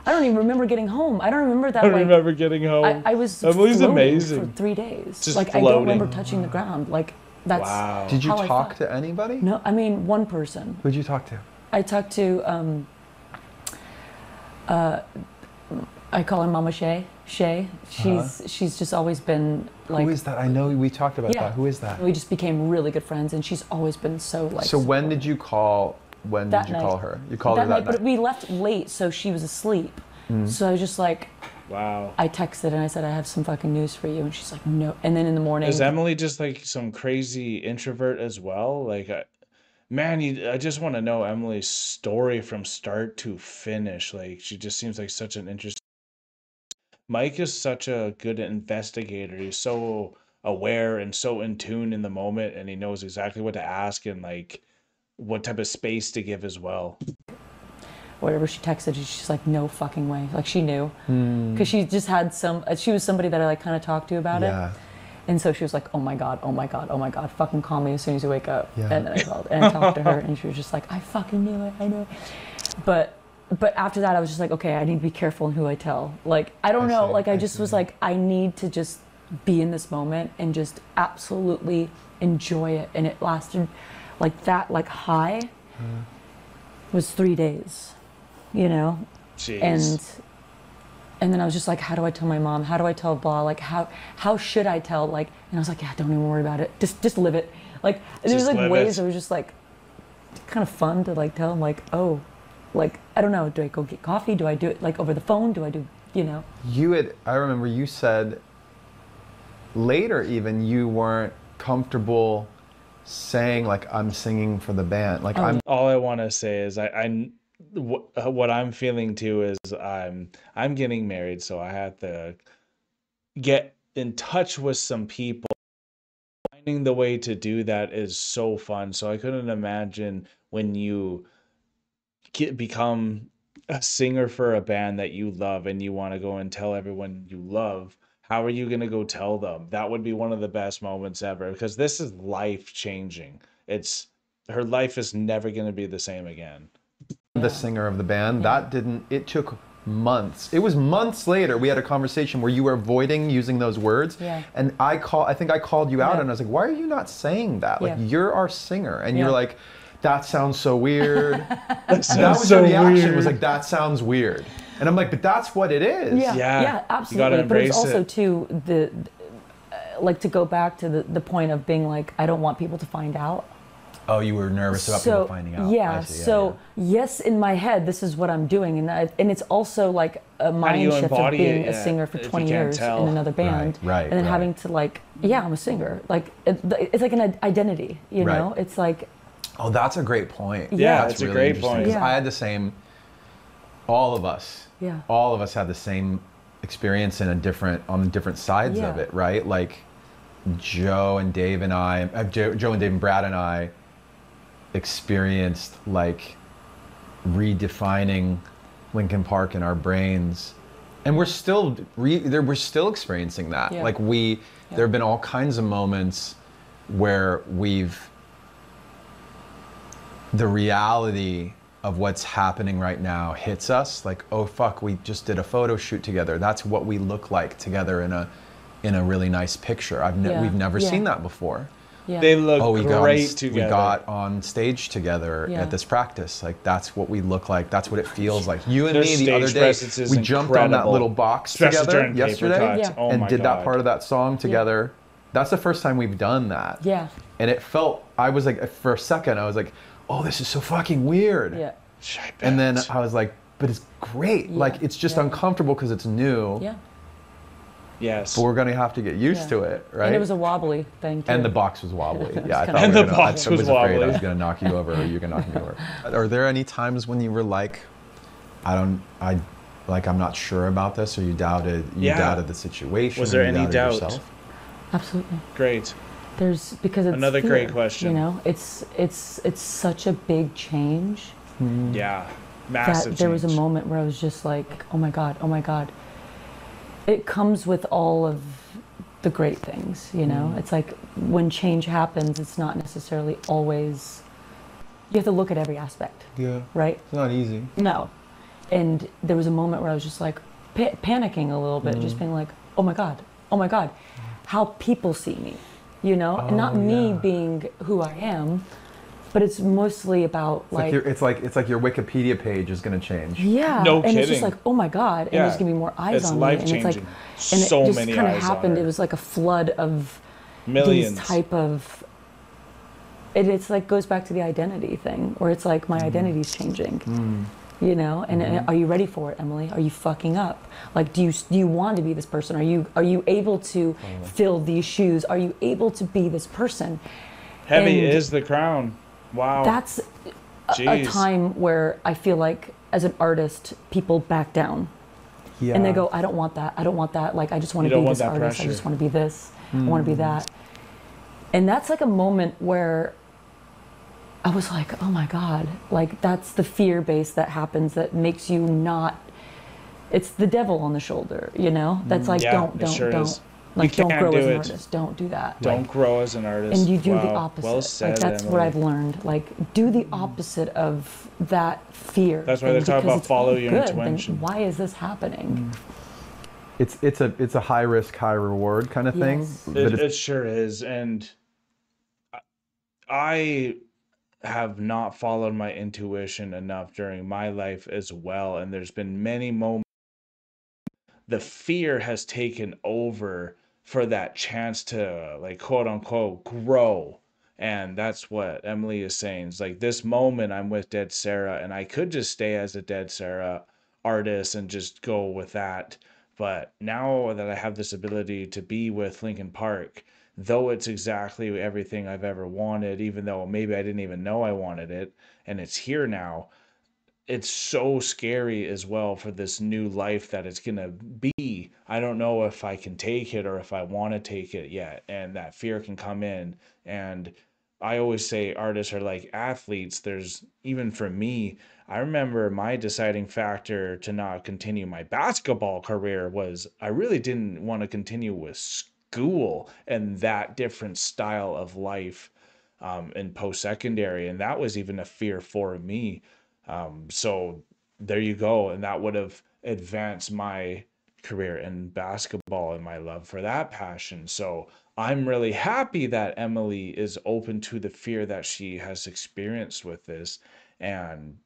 I don't even remember getting home. I don't remember that. I remember getting home. I was Emily's amazing. for 3 days. Just like floating. I don't remember touching the ground. Like that's wow. Did you talk to anybody? No, I mean one person. Who'd you talk to? I talked to I call her Mama Shay. Shay. She's just always been like. Who is that? I know we talked about that. Who is that? We just became really good friends, and she's always been so like. So when did you call? When did you call her? You called her that night. But we left late, so she was asleep. So I was just like. Wow. I texted and I said, I have some fucking news for you, and she's like, no. And then in the morning. Is Emily just like some crazy introvert as well? Like, I just want to know Emily's story from start to finish. Like, she just seems like such an interesting. Mike is such a good investigator. He's so aware and so in tune in the moment, and he knows exactly what to ask and like what type of space to give as well. Whatever she texted, she's like, no fucking way. Like she knew, because she just had she was somebody that I like kind of talked to about it. And so she was like, oh my God, fucking call me as soon as you wake up. Yeah. And then I called and I talked to her, and she was just like, I fucking knew it, I knew it. But after that, I was just like, okay, I need to be careful in who I tell. Like, I don't know, like I just was like, I need to just be in this moment and just absolutely enjoy it. And it lasted like that, like high was 3 days, Jeez. And then I was just like, how do I tell my mom? How do I tell blah? Like, how should I tell? Like, and I was like, yeah, don't even worry about it. Just live it. Like, there was like ways that were just like kind of fun to like tell them like, oh, like, I don't know. Do I go get coffee? Do I do it like over the phone? Do I do, I remember you said later even you weren't comfortable saying like, I'm singing for the band. Like all I want to say is what I'm feeling too is I'm getting married, so I have to get in touch with some people. Finding the way to do that is so fun. So I couldn't imagine when you become a singer for a band that you love and you want to go and tell everyone you love. How are you going to go tell them? That would be one of the best moments ever, because this is life changing. Her life is never going to be the same again. The singer of the band, it took months. It was months later we had a conversation where you were avoiding using those words. Yeah. And I think I called you out and I was like, why are you not saying that? Like, you're our singer. And you're like, that sounds so weird. that was your reaction, weird. Was like, that sounds weird. And I'm like, but that's what it is. Yeah, absolutely. But it's also too like to go back to the point of being like, I don't want people to find out. Oh, you were nervous about people finding out. Yeah. Yes, in my head, this is what I'm doing, and it's also like a mind shift of being a singer for 20 years in another band, right, and then having to like, I'm a singer. Like it's like an identity, you know. It's like. Oh, that's a great point. Yeah, that's really a great point. Yeah. I had the same. All of us had the same experience on the different sides of it, right? Like Joe and Dave and Brad and I experienced like redefining Linkin Park in our brains, and we're still experiencing that. Like there have been all kinds of moments where the reality of what's happening right now hits us like, oh fuck, we just did a photo shoot together. That's what we look like together in a really nice picture. We've never seen that before. Yeah. They look we great together. We got on stage together at this practice. Like, that's what we look like. That's what it feels like. You and me the other day, we jumped on that little box together yesterday and did that part of that song together. That's the first time we've done that. Yeah. And it felt, I was like, for a second, I was like, oh, this is so fucking weird. Yeah. And then I was like, but it's great. Yeah. Like, it's just uncomfortable because it's new. Yeah. Yes. But we're going to have to get used to it, right? And it was a wobbly thing, too. And the box was wobbly. Yeah, I thought I was afraid I was going to knock you over or you were going to knock me over. Are there any times when you were like, I'm not sure about this, or you doubted the situation? Was there any doubt? Yourself? Absolutely. Great. Because it's another fear, great question. You know, it's such a big change. Yeah, massive that there change. was a moment where I was just like, oh my God. It comes with all of the great things, you know? It's like when change happens, it's not necessarily always, you have to look at every aspect. Yeah. Right? It's not easy. No. And there was a moment where I was just like panicking a little bit, just being like, oh my God, how people see me, you know? And not me being who I am, but it's mostly about it's like your Wikipedia page is going to change. Yeah. No and kidding. It's just like, oh my God, and there's going to be more eyes on me. And it's like, and so it just many kind of eyes happened. on her. It was like a flood of millions. These type of, it's like goes back to the identity thing, where it's like my identity's changing. You know, and are you ready for it, Emily? Are you fucking up? Like, do you want to be this person? Are you able to fill these shoes? Are you able to be this person? Heavy is the crown. Wow. That's a time where I feel like, as an artist, people back down. Yeah. And they go, I don't want that. I don't want that. Like, I just want to be this artist. Pressure. I just want to be this. I want to be that. And that's like a moment where I was like, oh my God, like that's the fear base that happens that makes you not, it's the devil on the shoulder, you know? That's like, don't. Like, don't grow as an artist. Don't do that. Don't grow as an artist. And you do the opposite. Well said, like, that's Emily. what I've learned. Like, do the opposite of that fear. That's why they talk about follow your intuition. Then why is this happening? It's a high risk, high reward kind of thing. It sure is. And I have not followed my intuition enough during my life as well. And there's been many moments the fear has taken over for that chance to, like, quote unquote, grow. And that's what Emily is saying. It's like, this moment I'm with Dead Sarah, and I could just stay as a Dead Sarah artist and just go with that. But now that I have this ability to be with Linkin Park, though it's exactly everything I've ever wanted, even though maybe I didn't even know I wanted it, and it's here now, it's so scary as well for this new life that it's going to be. I don't know if I can take it or if I want to take it yet. And that fear can come in. And I always say artists are like athletes. There's, even for me, I remember my deciding factor to not continue my basketball career was I really didn't want to continue with school and that different style of life in post-secondary. And that was even a fear for me. So there you go. And that would have advanced my career in basketball and my love for that passion. So I'm really happy that Emily is open to the fear that she has experienced with this. And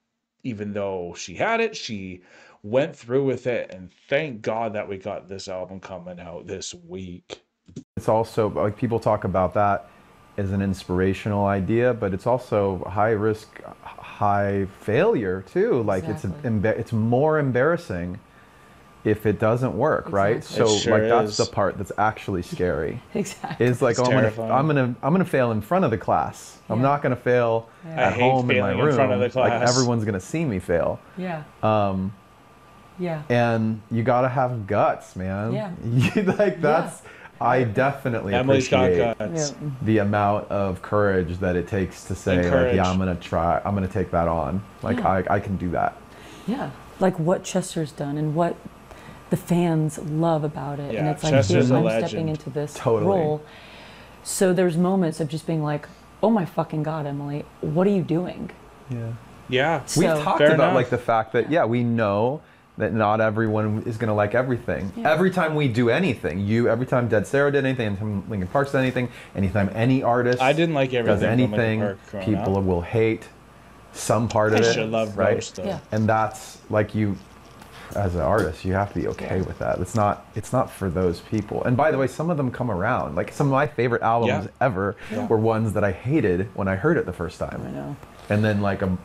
even though she had it, she went through with it. And thank God that we got this album coming out this week. It's also, like, people talk about that as an inspirational idea, but it's also high risk, high failure too. Like, it's more embarrassing if it doesn't work, right? So that's the part that's actually scary. Exactly. It's like, I'm gonna fail in front of the class. I'm not gonna fail at home in my room. In front of the class. Like, everyone's gonna see me fail. Yeah. Yeah. And you gotta have guts, man. Yeah. Like, that's. I definitely appreciate the amount of courage that it takes to say, like, yeah, I'm gonna take that on. Like, I can do that. Yeah, like what Chester's done and what the fans love about it. Yeah, and it's like, Chester's I'm stepping into this role. So there's moments of just being like, oh my fucking God, Emily, what are you doing? Yeah. Yeah. We've talked about like the fact that, we know that not everyone is going to like everything. Yeah. Every time we do anything, every time Dead Sarah did anything, anytime Linkin Park did anything, anytime any artist I didn't like everything does anything, from Linkin Park people will hate some part of I it. should love right? roast though. Yeah. And that's like as an artist, you have to be okay with that. It's not for those people. And by the way, some of them come around. Like some of my favorite albums ever were ones that I hated when I heard it the first time. I know. And then like a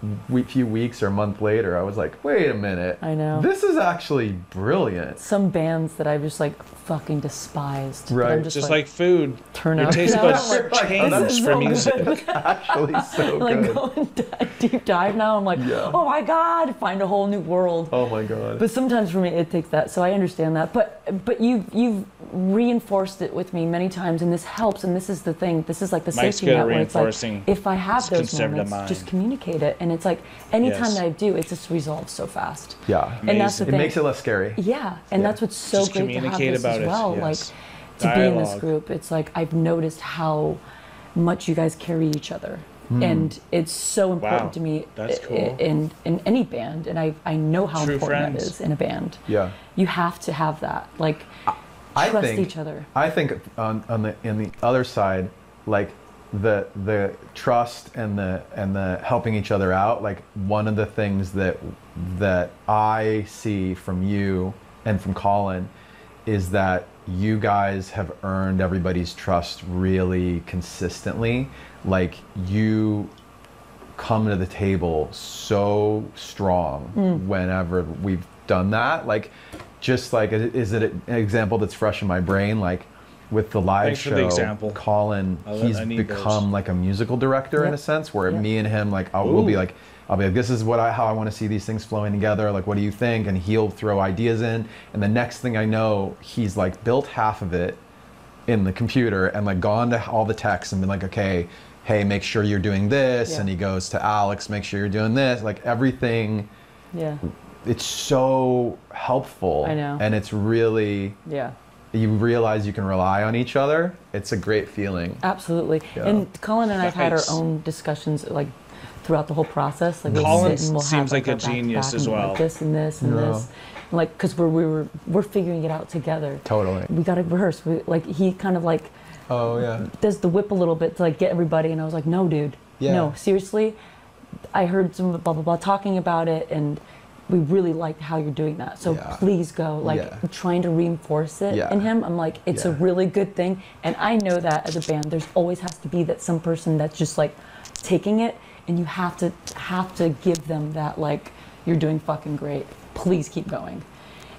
few weeks or a month later, I was like, wait a minute. I know. This is actually brilliant. Some bands that I've just like fucking despised. Right. I'm Just like food. turn Your out. taste No, buds we're like, change this is for so music. good. Actually so like good. go and deep dive now. I'm like, oh my god, find a whole new world. Oh my god. But sometimes for me it takes that, so I understand that. But you've reinforced it with me many times, and this helps. And this is the thing. This is like the Mike's safety good net at where it's like, reinforcing. if I have It's those conservative moments, just mind. communicate it. And it's like anytime Yes. that I do, it just resolves so fast. Yeah. And that's the It thing. makes it less scary. Yeah, and that's what's so Just great to have communicate this about as it, well. yes. Like to be in this Dialogue. group, it's like I've noticed how much you guys carry each other, and it's so important Wow, to me. that's cool. In any band, and I know how True important friends. that is in a band. Yeah. You have to have that. Like I trust think, each other. I think in the other side, like the trust and the helping each other out, like one of the things that I see from you and from Colin is that you guys have earned everybody's trust really consistently. Like you come to the table so strong whenever we've done that. Like just like, is it an example that's fresh in my brain? Like with the live Thanks for show, the example. Colin, he's I need become those. like a musical director in Yep. a sense, where Yep. me and him, like, we'll be like, I'll be like, this is how I want to see these things flowing together. Like, what do you think? And he'll throw ideas in. And the next thing I know, he's like built half of it in the computer and like gone to all the texts and been like, okay, hey, make sure you're doing this. Yeah. And he goes to Alex, make sure you're doing this. Like everything, Yeah, it's so helpful. I know. And it's really, yeah. you realize you can rely on each other. It's a great feeling. Absolutely. Yeah. And Colin and I've had our Nice. own discussions like throughout the whole process. Like we'll Colin sit and we'll seems have like a our back-to-back genius as and well. Like this and this and Yeah. this. And like because we're figuring it out together. Totally. We got to rehearse. Like he kind of like Oh, yeah. does the whip a little bit to like get everybody, and I was like, no, dude, Yeah. no, seriously. I heard some blah blah blah talking about it, and we really liked how you're doing that. So Yeah. please go. Like Yeah. trying to reinforce it Yeah. in him. I'm like, it's a Yeah. really good thing, and I know that as a band, there's always has to be that some person that's just like taking it, and you have to give them that like you're doing fucking great. Please keep going.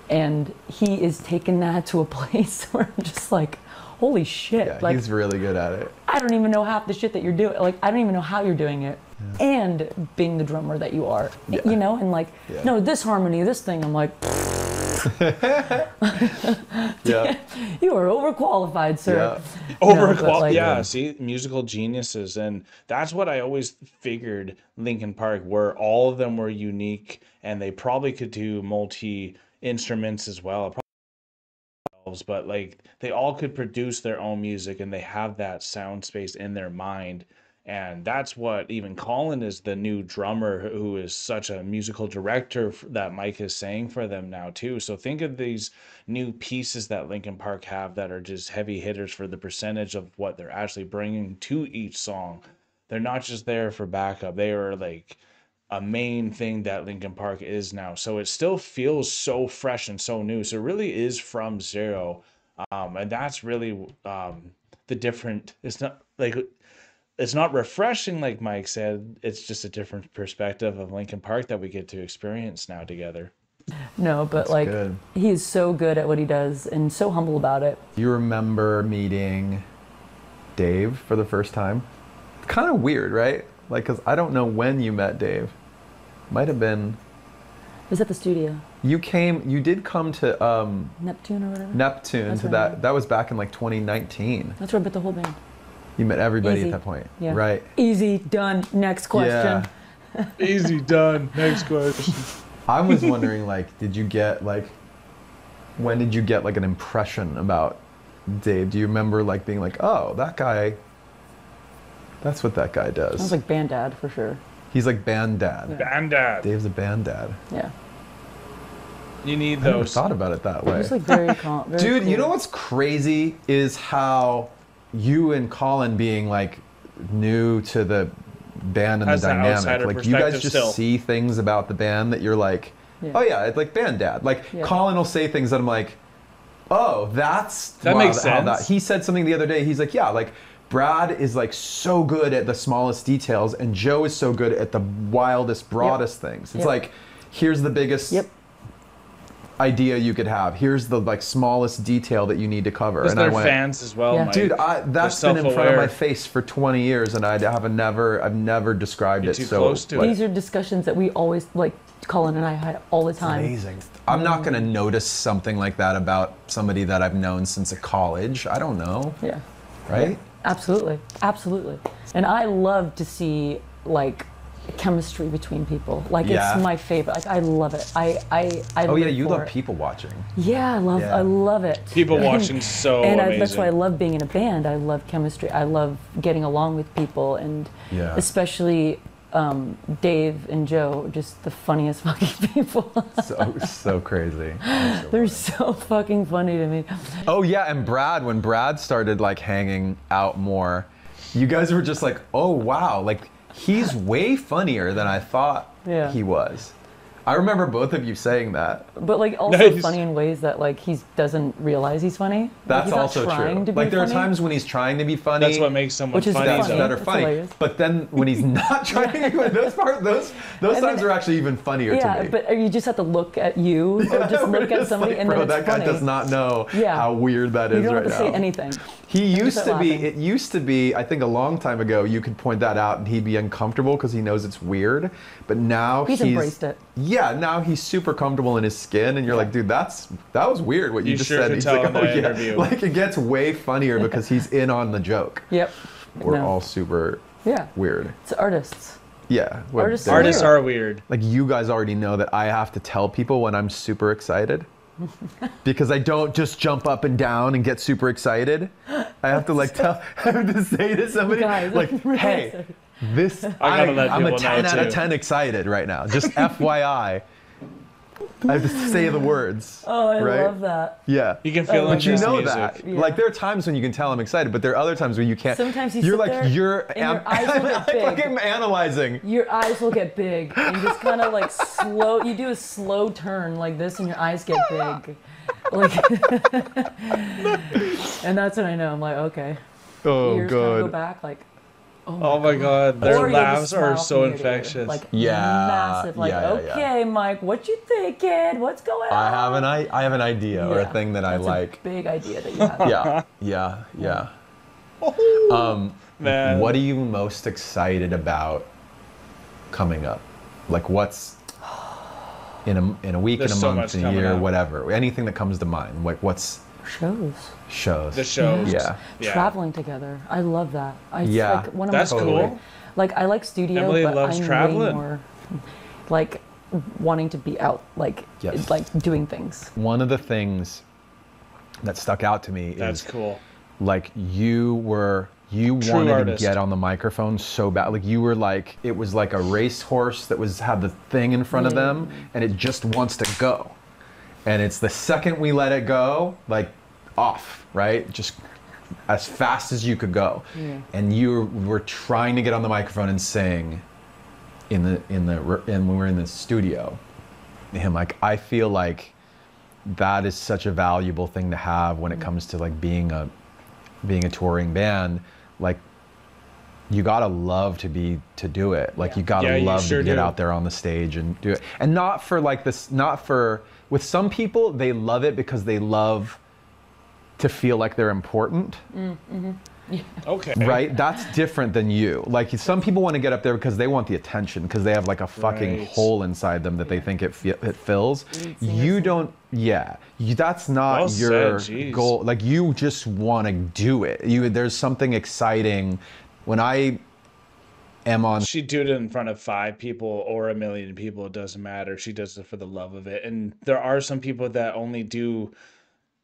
And he is taking that to a place where I'm just like, holy shit! Yeah, like he's really good at it. I don't even know half the shit that you're doing. Like, I don't even know how you're doing it. And being the drummer that you are, you know, and like, Yeah. no, this harmony, this thing, I'm like, Yeah. you are overqualified, sir. Yeah. Overqualified. but, like- Yeah, see, musical geniuses, and that's what I always figured Linkin Park were. All of them were unique, and they probably could do multi instruments as well. But like they all could produce their own music, and they have that sound space in their mind. And that's what even Colin is, the new drummer who is such a musical director that Mike is saying for them now too. So think of these new pieces that Linkin Park have that are just heavy hitters for the percentage of what they're actually bringing to each song. They're not just there for backup. They are like a main thing that Linkin Park is now. So it still feels so fresh and so new. So it really is from zero. And that's really the different, it's not like, it's not refreshing like Mike said. It's just a different perspective of Linkin Park that we get to experience now together. No, but That's like, good. he is so good at what he does and so humble about it. You remember meeting Dave for the first time? Kind of weird, right? Like, because I don't know when you met Dave. Might have been. It was at the studio. You did come to Neptune or whatever. Neptune, That's to right. that was back in like 2019. That's where I met the whole band. You met everybody Easy. at that point. Yeah. Right. Easy, done. Next question. Yeah. Easy done. Next question. I was wondering, like, did you get like, when did you get like an impression about Dave? Do you remember like being like, oh, that guy, that's what that guy does. I was like band dad for sure. He's like band dad. Bandad. Dave's a band dad. Yeah. You need I never those. thought about it that way. Just like very calm. Very Dude, cool. you know what's crazy is how you and Colin being like new to the band and Has the that dynamic, outsider like you guys perspective just still. see things about the band that you're like, oh yeah, it's like band dad. Like Colin will say things that I'm like, oh, that makes sense. He said something the other day. He's like, yeah, like Brad is like so good at the smallest details, and Joe is so good at the wildest, broadest things. It's like, here's the biggest idea you could have. Here's the like smallest detail that you need to cover. And they're fans as well, Mike. Dude, that's been in front of my face for 20 years, and I've never described it so close to it. These are discussions that we always, like Colin and I had all the time. Amazing. I'm not going to notice something like that about somebody that I've known since college. I don't know. Yeah. Right? Yeah. Absolutely. Absolutely. And I love to see like chemistry between people. Like it's my favorite. Like I love it. I oh yeah, you for love it. people watching. Yeah, I love it. People watching so and amazing. That's why I love being in a band. I love chemistry. I love getting along with people, and especially Dave and Joe, just the funniest fucking people. so crazy. They're so fucking funny to me. Oh yeah, and Brad, when Brad started like hanging out more, you guys were just like, oh wow, like he's way funnier than I thought he was. I remember both of you saying that. But like also funny in ways that like he doesn't realize he's funny. That's like, also true. Like there are times when he's trying to be funny. That's what makes someone funny. That's better funny. Hilarious. But then when he's not trying to be funny, those times are actually even funnier to me. Yeah, but you just have to look at you or just look at somebody and then it's that funny. guy does not know how weird that is right now. You don't have to say anything. It used to be, I think a long time ago, you could point that out and he'd be uncomfortable because he knows it's weird. But now he's embraced it. Yeah, now he's super comfortable in his skin, and you're like, dude, that was weird what you just said. He's like, oh yeah, like it gets way funnier because he's in on the joke. Yep. We're all super weird. It's artists. Yeah. Artists are weird. Like you guys already know that I have to tell people when I'm super excited. Because I don't just jump up and down and get super excited. I have to like I have to say to somebody like, hey, I'm a 10 out of 10 excited right now. Just FYI. I have to say the words. Oh, I love that. Yeah. You can feel it. But you know music. that. Yeah. Like there are times when you can tell I'm excited, but there are other times when you can't. Sometimes you're like your eyes will get big. I'm fucking analyzing. Your eyes will get big and just kind of like slow. You do a slow turn like this, and your eyes get big. Like, and that's when I know. I'm like, okay. Oh, ears good. Go back like. Oh my god, their laughs are so infectious. Like massive. Like, okay, Mike, what you think, kid? What's going on? I have an idea or a thing that I like. A big idea that you have. Yeah. Man. What are you most excited about coming up? Like what's in a week, in a month, in a year, whatever. Anything that comes to mind. Like what's Shows. The shows. Yeah. Traveling together. I love that. Yeah. Like one of That's my cool. Like I like studio, Emily but loves I'm traveling. way more like wanting to be out, like doing things. One of the things that stuck out to me That's is cool. Like you wanted to get on the microphone so bad. Like you were like, it was like a racehorse that had the thing in front of them and it just wants to go. And it's the second we let it go, like off, right? Just as fast as you could go. Yeah. And you were trying to get on the microphone and sing and when we were in the studio. And like, I feel like that is such a valuable thing to have when it comes to like being a touring band. Like you gotta love to do it. Like you gotta love to get out there on the stage and do it. And not for like this, with some people, they love it because they love to feel like they're important. Mm-hmm. Yeah. Okay. Right? That's different than you. Like some people want to get up there because they want the attention, because they have like a fucking hole inside them that they think it fills. You don't, that's not your goal. Like you just want to do it. There's something exciting when I am on. She do it in front of 5 people or 1 million people. It doesn't matter. She does it for the love of it. And there are some people that only do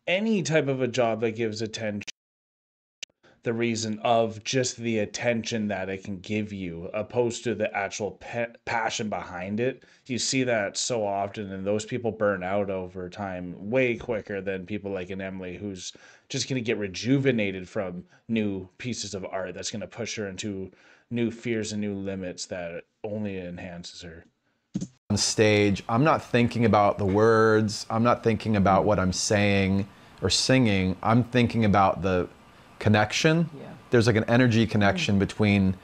any type of a job that gives attention. the reason of just the attention that it can give you, opposed to the actual passion behind it. You see that so often, and those people burn out over time way quicker than people like an Emily, who's just going to get rejuvenated from new pieces of art that's going to push her into new fears and new limits that only enhances her. On stage, I'm not thinking about the words, I'm not thinking about what I'm saying or singing, I'm thinking about the connection. Yeah. There's like an energy connection between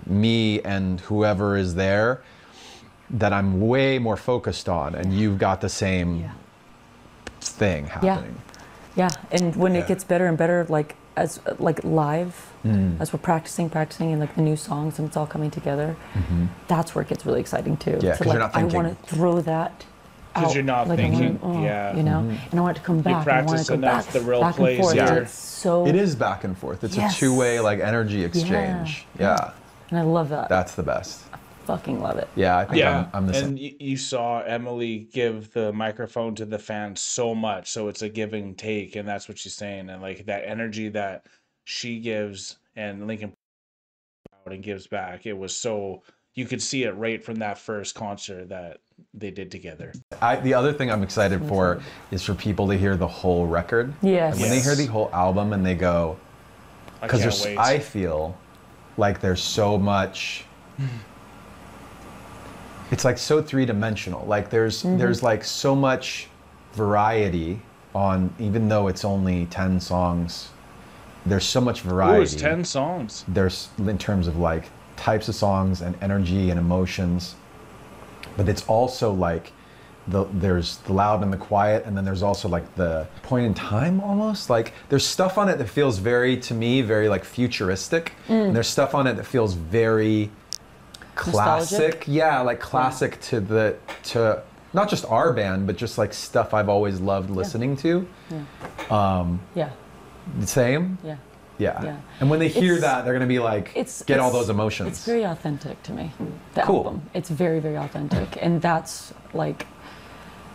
me and whoever is there that I'm way more focused on, and you've got the same thing happening. Yeah, and when it gets better and better, like as like live, as we're practicing and like the new songs and it's all coming together, that's where it gets really exciting too. Yeah, because like, you're not thinking. I want to throw that because you're not like thinking. You know, and I want it to come back. You practice enough, the real plays. It's so. It is back and forth. It's a two-way like energy exchange. Yeah. And I love that. That's the best. Fucking love it. Yeah, I think I'm the same. And you saw Emily give the microphone to the fans so much, so it's a give and take, and that's what she's saying. And like that energy that she gives and Linkin out and gives back, it was so, you could see it right from that first concert that they did together. The other thing I'm excited for is for people to hear the whole record. Yes. And when they hear the whole album and they go, because I feel like there's so much. It's like so three-dimensional. Like there's like so much variety on, even though it's only 10 songs, there's so much variety. Ooh, it's 10 songs. There's, in terms of like types of songs and energy and emotions, but it's also like there's the loud and the quiet, and then there's also like the point in time almost. Like there's stuff on it that feels very, to me, very like futuristic, and there's stuff on it that feels very classic. Yeah, like classic to not just our band, but just like stuff I've always loved listening to. The same? Yeah. And when they hear that, they're gonna be like, get all those emotions. It's very authentic to me, the album. It's very, very authentic. And that's like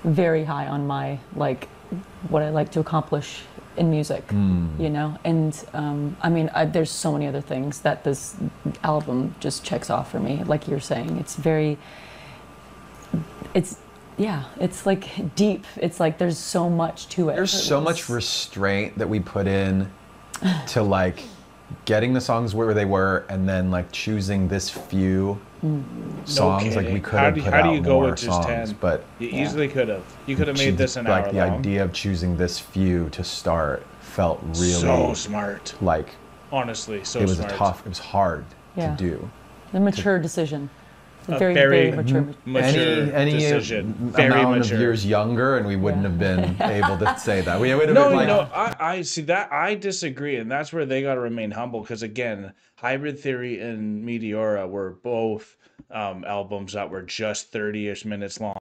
very high on my, like, what I like to accomplish in music, you know? And I mean, there's so many other things that this album just checks off for me. Like you're saying, it's very, it's like deep. It's like there's so much to it. There's so much restraint that we put in to like getting the songs where they were, and then like choosing this few songs. Like we could have put out more songs, but you easily could have. You could have made this an hour long. Like the idea of choosing this few to start felt really so smart. Like honestly, so it was smart. It was hard to do. The mature decision. Very mature decision. Very amount of years younger, and we wouldn't have been able to say that. We would have been like, I see that. I disagree, and that's where they got to remain humble. Because again, Hybrid Theory and Meteora were both albums that were just 30-ish minutes long.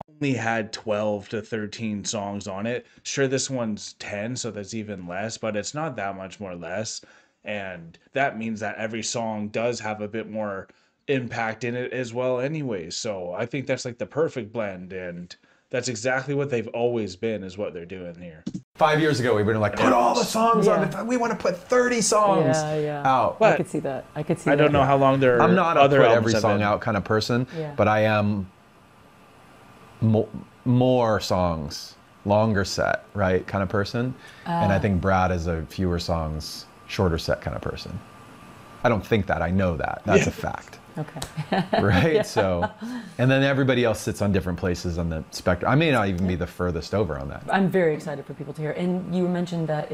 Only had 12 to 13 songs on it. Sure, this one's 10, so that's even less, but it's not that much more less, and that means that every song does have a bit more impact in it as well anyway. So I think that's like the perfect blend, and that's exactly what they've always been, is what they're doing here. 5 years ago we were like, put all the songs on. We want to put 30 songs out. But I could see that. I don't know how long they're. I'm not a put every song out kind of person, but I am more songs, longer set, right, kind of person. And I think Brad is a fewer songs, shorter set kind of person. I don't think that. I know that. That's a fact. Okay. Right? So, and then everybody else sits on different places on the spectrum. I may not even be the furthest over on that. I'm very excited for people to hear. And you mentioned that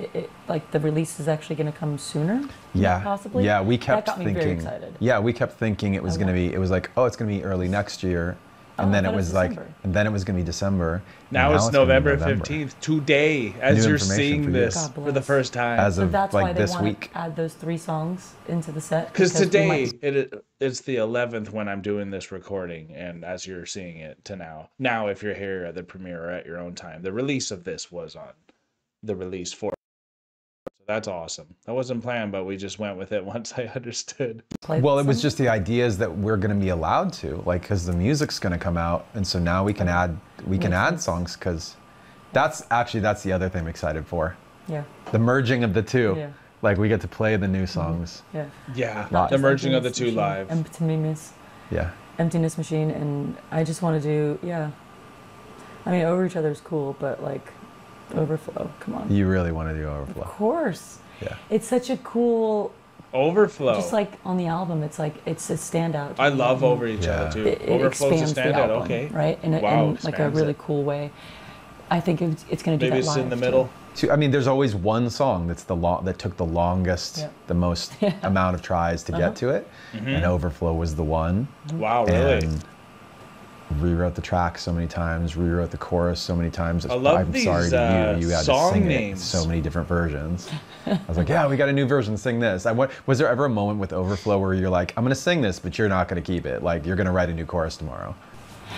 like the release is actually going to come sooner. Yeah. Possibly. Yeah, we kept that got thinking. Me very excited. Yeah, we kept thinking it was going to be. It was like, oh, it's going to be early next year. And then it was like, and then it was going to be December. Now it's November 15th, today, as you're seeing this for the first time. As of that's like why this they week. Add those 3 songs into the set. Because today, it's the 11th when I'm doing this recording, and as you're seeing it to now. Now, if you're here at the premiere or at your own time, the release of this was on the release for. So that's awesome. That wasn't planned, but we just went with it once I understood. Well, it was just the ideas that we're going to be allowed to, like, because the music's going to come out, and so now we can add songs, because that's the other thing I'm excited for. Yeah. The merging of the two. Yeah. Like we get to play the new songs. Yeah, the merging of the two live. Emptiness. Yeah. Emptiness Machine, and I just want to do, I mean, Over Each Other is cool, but like, Overflow, come on. You really want to do Overflow. Of course. Yeah. It's such a cool... Overflow. Just like on the album, it's like, it's a standout. I love Over Each Other too. It Overflow's a standout, album, okay. Right? In like a really cool way. I think it's going to do that live. Maybe it's in the middle. I mean, there's always one song that's that took the longest, the most amount of tries to get to it, and Overflow was the one. Wow, really? And rewrote the track so many times, rewrote the chorus so many times. I love I'm these sorry to you. You had to sing names. it so many different versions. I was like, yeah, we got a new version. Sing this. Was there ever a moment with Overflow where you're like, I'm going to sing this, but you're not going to keep it? Like, you're going to write a new chorus tomorrow?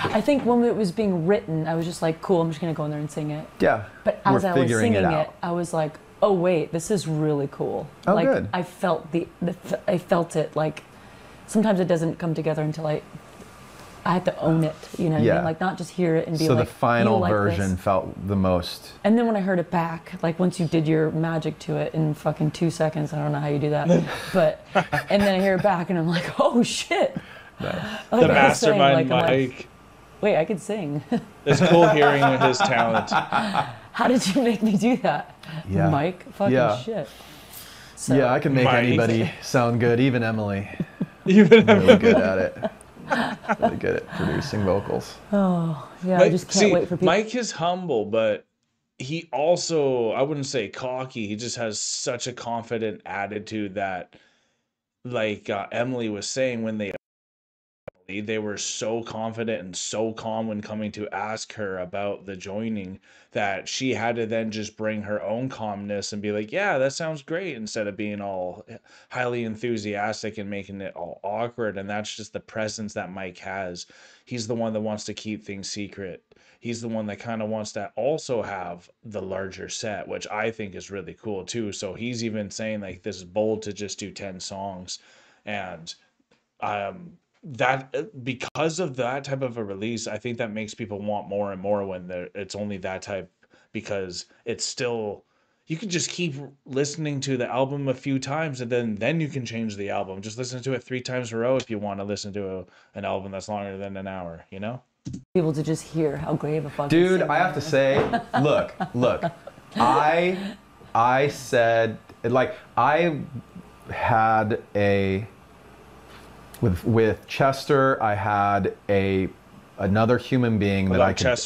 I think when it was being written, I was just like, cool, I'm just going to go in there and sing it. Yeah. But as I was singing it, I was like, oh, wait, this is really cool. Oh, like, good. I felt I felt it, like, sometimes it doesn't come together until I had to own it, you know what I mean? Like, not just hear it and be like, so the final like version this. felt the most... And then when I heard it back, like, once you did your magic to it in fucking 2 seconds, I don't know how you do that, but, and then I hear it back and I'm like, oh, shit. Nice. Like the mastermind Mike. Wait, I could sing. It's cool hearing his talent. How did you make me do that? Yeah. Mike? Fucking shit. So, yeah, I can make anybody sound good, even Emily. Even really good at it. Really good at producing vocals. Oh, yeah, I just can't wait for people. Mike is humble, but he also, I wouldn't say cocky, he just has such a confident attitude that, like Emily was saying, when they were so confident and so calm when coming to ask her about the joining that she had to then just bring her own calmness and be like, yeah, that sounds great, instead of being all highly enthusiastic and making it all awkward. And that's just the presence that Mike has. He's the one that wants to keep things secret. He's the one that kind of wants to also have the larger set, which I think is really cool too. So he's even saying like, this is bold to just do 10 songs. And that, because of that type of a release, I think that makes people want more and more when it's only that type, because it's still, you can just keep listening to the album a few times and then you can change the album. Just listen to it 3 times in a row if you want to listen to an album that's longer than an hour, you know? People to just hear how great of a fucking dude, singer I have to say, look, I said, like, I had with Chester, I had another human being that I could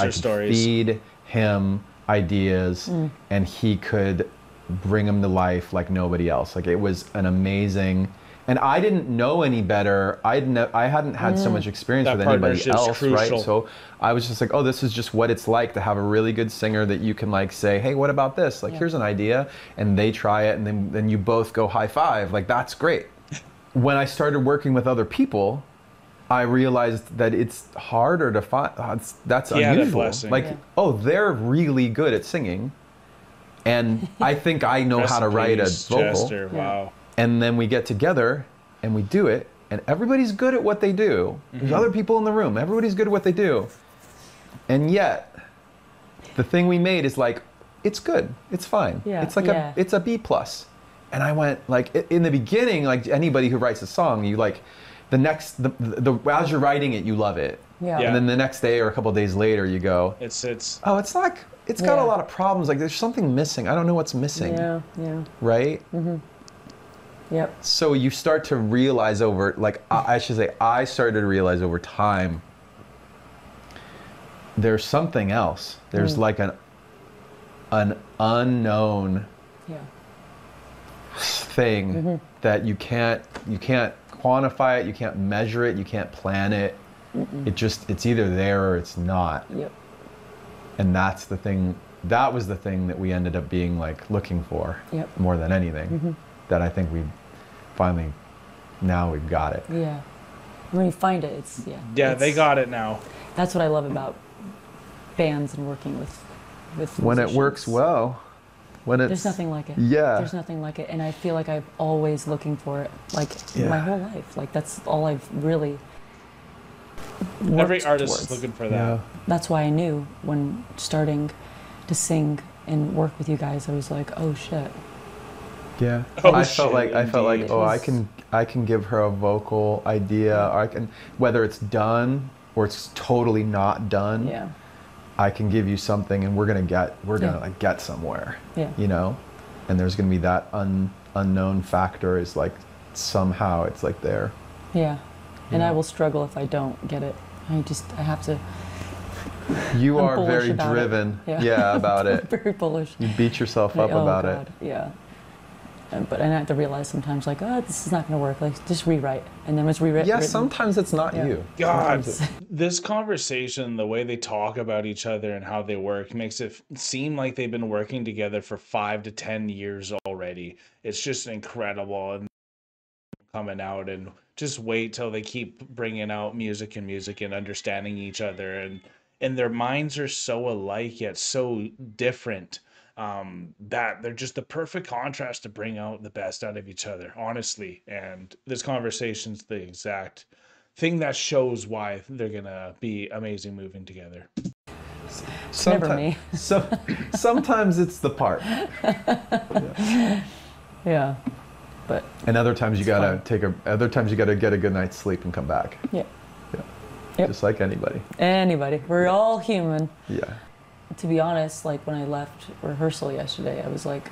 feed him ideas and he could bring them to life like nobody else. Like, it was an amazing, and I didn't know any better. I hadn't had so much experience with anybody else, right? So I was just like, oh, this is just what it's like to have a really good singer that you can like say, hey, what about this? Like, here's an idea, and they try it, and then you both go high five. Like, that's great. When I started working with other people, I realized that it's harder to find. That's unusual. Like, oh, they're really good at singing, and I think I know how to write a vocal. Chester, wow. And then we get together and we do it, and everybody's good at what they do. There's other people in the room. Everybody's good at what they do, and yet the thing we made is like, it's good. It's fine. Yeah, it's like it's a B+. And I went, like, in the beginning, like anybody who writes a song, you like, as you're writing it, you love it. Yeah. And then the next day or a couple of days later, you go, oh, it's like, it's got a lot of problems. Like, there's something missing. I don't know what's missing. Yeah. Right? Yep. So you start to realize I started to realize over time, there's something else. There's like an unknown thing that you can't quantify it, you can't measure it, you can't plan it. It's either there or it's not. Yep. And that's the thing. That was the thing that we ended up being like looking for more than anything. That I think now we've got it. Yeah. When you find it, it's they got it now. That's what I love about bands and working with when it works well. There's nothing like it. Yeah. There's nothing like it. And I feel like I'm always looking for it, like my whole life. Like, that's all I've really worked Every artist towards. is looking for that. Yeah. That's why I knew when starting to sing and work with you guys, I was like, oh shit, Yeah. Oh, I felt like It oh, was- I can give her a vocal idea, or I can, whether it's done or it's totally not done. Yeah. I can give you something, and we're gonna like get somewhere. Yeah. You know, and there's gonna be that unknown factor is like somehow it's like there. Yeah. And Yeah. I will struggle if I don't get it. I have to. You I'm are bullish very about it. driven. Yeah. Yeah, about I'm it. very bullish. You beat yourself Like, up oh, about God. it. Yeah. But I have to realize sometimes, like, oh, this is not going to work. Like, just rewrite, and then it's rewritten. Yeah, sometimes it's not Yeah. you. God, Sometimes this conversation, the way they talk about each other and how they work, makes it seem like they've been working together for 5 to 10 years already. It's just incredible, and coming out, and just wait till they keep bringing out music and understanding each other, and their minds are so alike yet so different. That they're just the perfect contrast to bring out the best out of each other, honestly. And this conversation's the exact thing that shows why they're gonna be amazing moving together. It's never me. Sometimes it's the part. Yeah. But And other times you gotta fun. other times you gotta get a good night's sleep and come back. yeah. Yeah. Yep. Just like anybody. Anybody. We're all human. Yeah. To be honest, like when I left rehearsal yesterday, I was like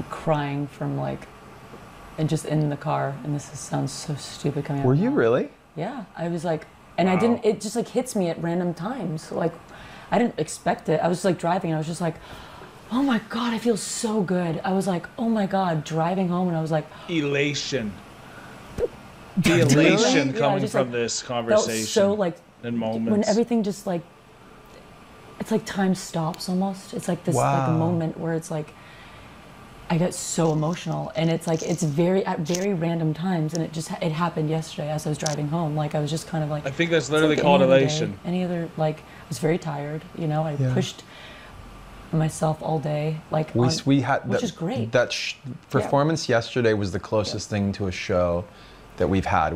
crying from like, and just in the car, and sounds so stupid coming out. Were of my you mouth. really? Yeah, I was like, and I Wow. didn't, it just like hits me at random times. Like, I didn't expect it. I was like driving, and I was just like, oh my God, I feel so good. I was like, oh my God, driving home, and I was like, Elation. The elation Yeah, coming just, from like, this felt conversation so like, and moments. when everything just like, it's like time stops almost. It's like this like Wow. moment where it's like, I get so emotional, and it's like it's at very random times, and it happened yesterday as I was driving home. Like I was just kind of like, I think that's it's literally like called any other day, elation. Any other, like, I was very tired, you know. I Yeah. pushed myself all day, like We had which that, is great. That performance yesterday was the closest thing to a show that we've had.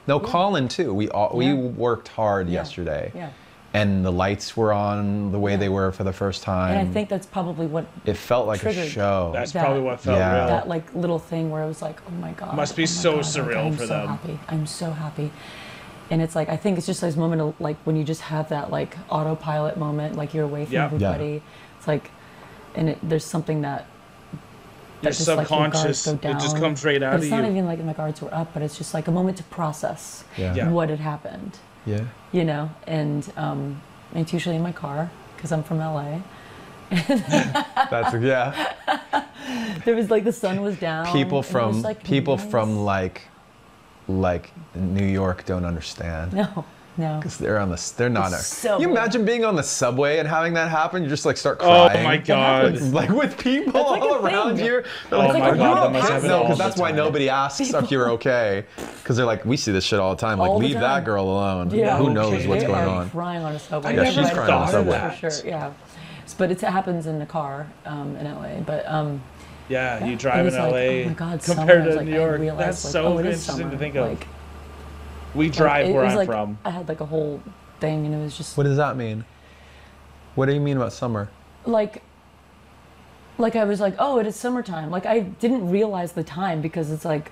Colin too. We Yeah. worked hard Yeah. yesterday. Yeah. And the lights were on the way Yeah. they were for the first time. And I think that's probably what it felt like a triggered show. That's that- probably what felt Yeah. real. that like little thing where I was like, oh my God. Must be oh my so God, like, surreal I'm for so them. Happy. I'm so happy. And it's like, I think it's just this moment of like when you just have that like autopilot moment, like you're away from Yeah. everybody. It's like, and there's something that Your just, like, your guards subconscious, go it just down. comes right But out of it's you. not even like my guards were up, but it's just like a moment to process Yeah. Yeah. what had happened, Yeah. you know? And it's usually in my car because I'm from LA. That's yeah. There was like the sun was down. People and it from was, like, nice. like New York don't understand. No. Because they're not. It's so you weird. imagine being on the subway and having that happen? You just like start Oh crying. my God. Like with people That's like all a thing. around you. They're Oh like, my "Are you God, that okay?" must happen No, all because the that's why time. nobody asks if you're okay. Because they're like, we see this shit all the time. Like, All the leave that time. girl alone. Yeah. Who knows Okay. what's They going are on? crying on a subway. I Yeah, never she's crying on the thought of subway. that. For sure, yeah. But it happens in the car in LA. But Yeah, yeah, you it drive was in like, LA oh my God, compared summer. I was to like, New I York. realized, That's like, so oh, it is interesting summer. to think of. Like, We drive it where was I'm like, from. I had like a whole thing, and it was just What does that mean? What do you mean about summer? like I was like, oh, it is summertime. Like I didn't realize the time because it's like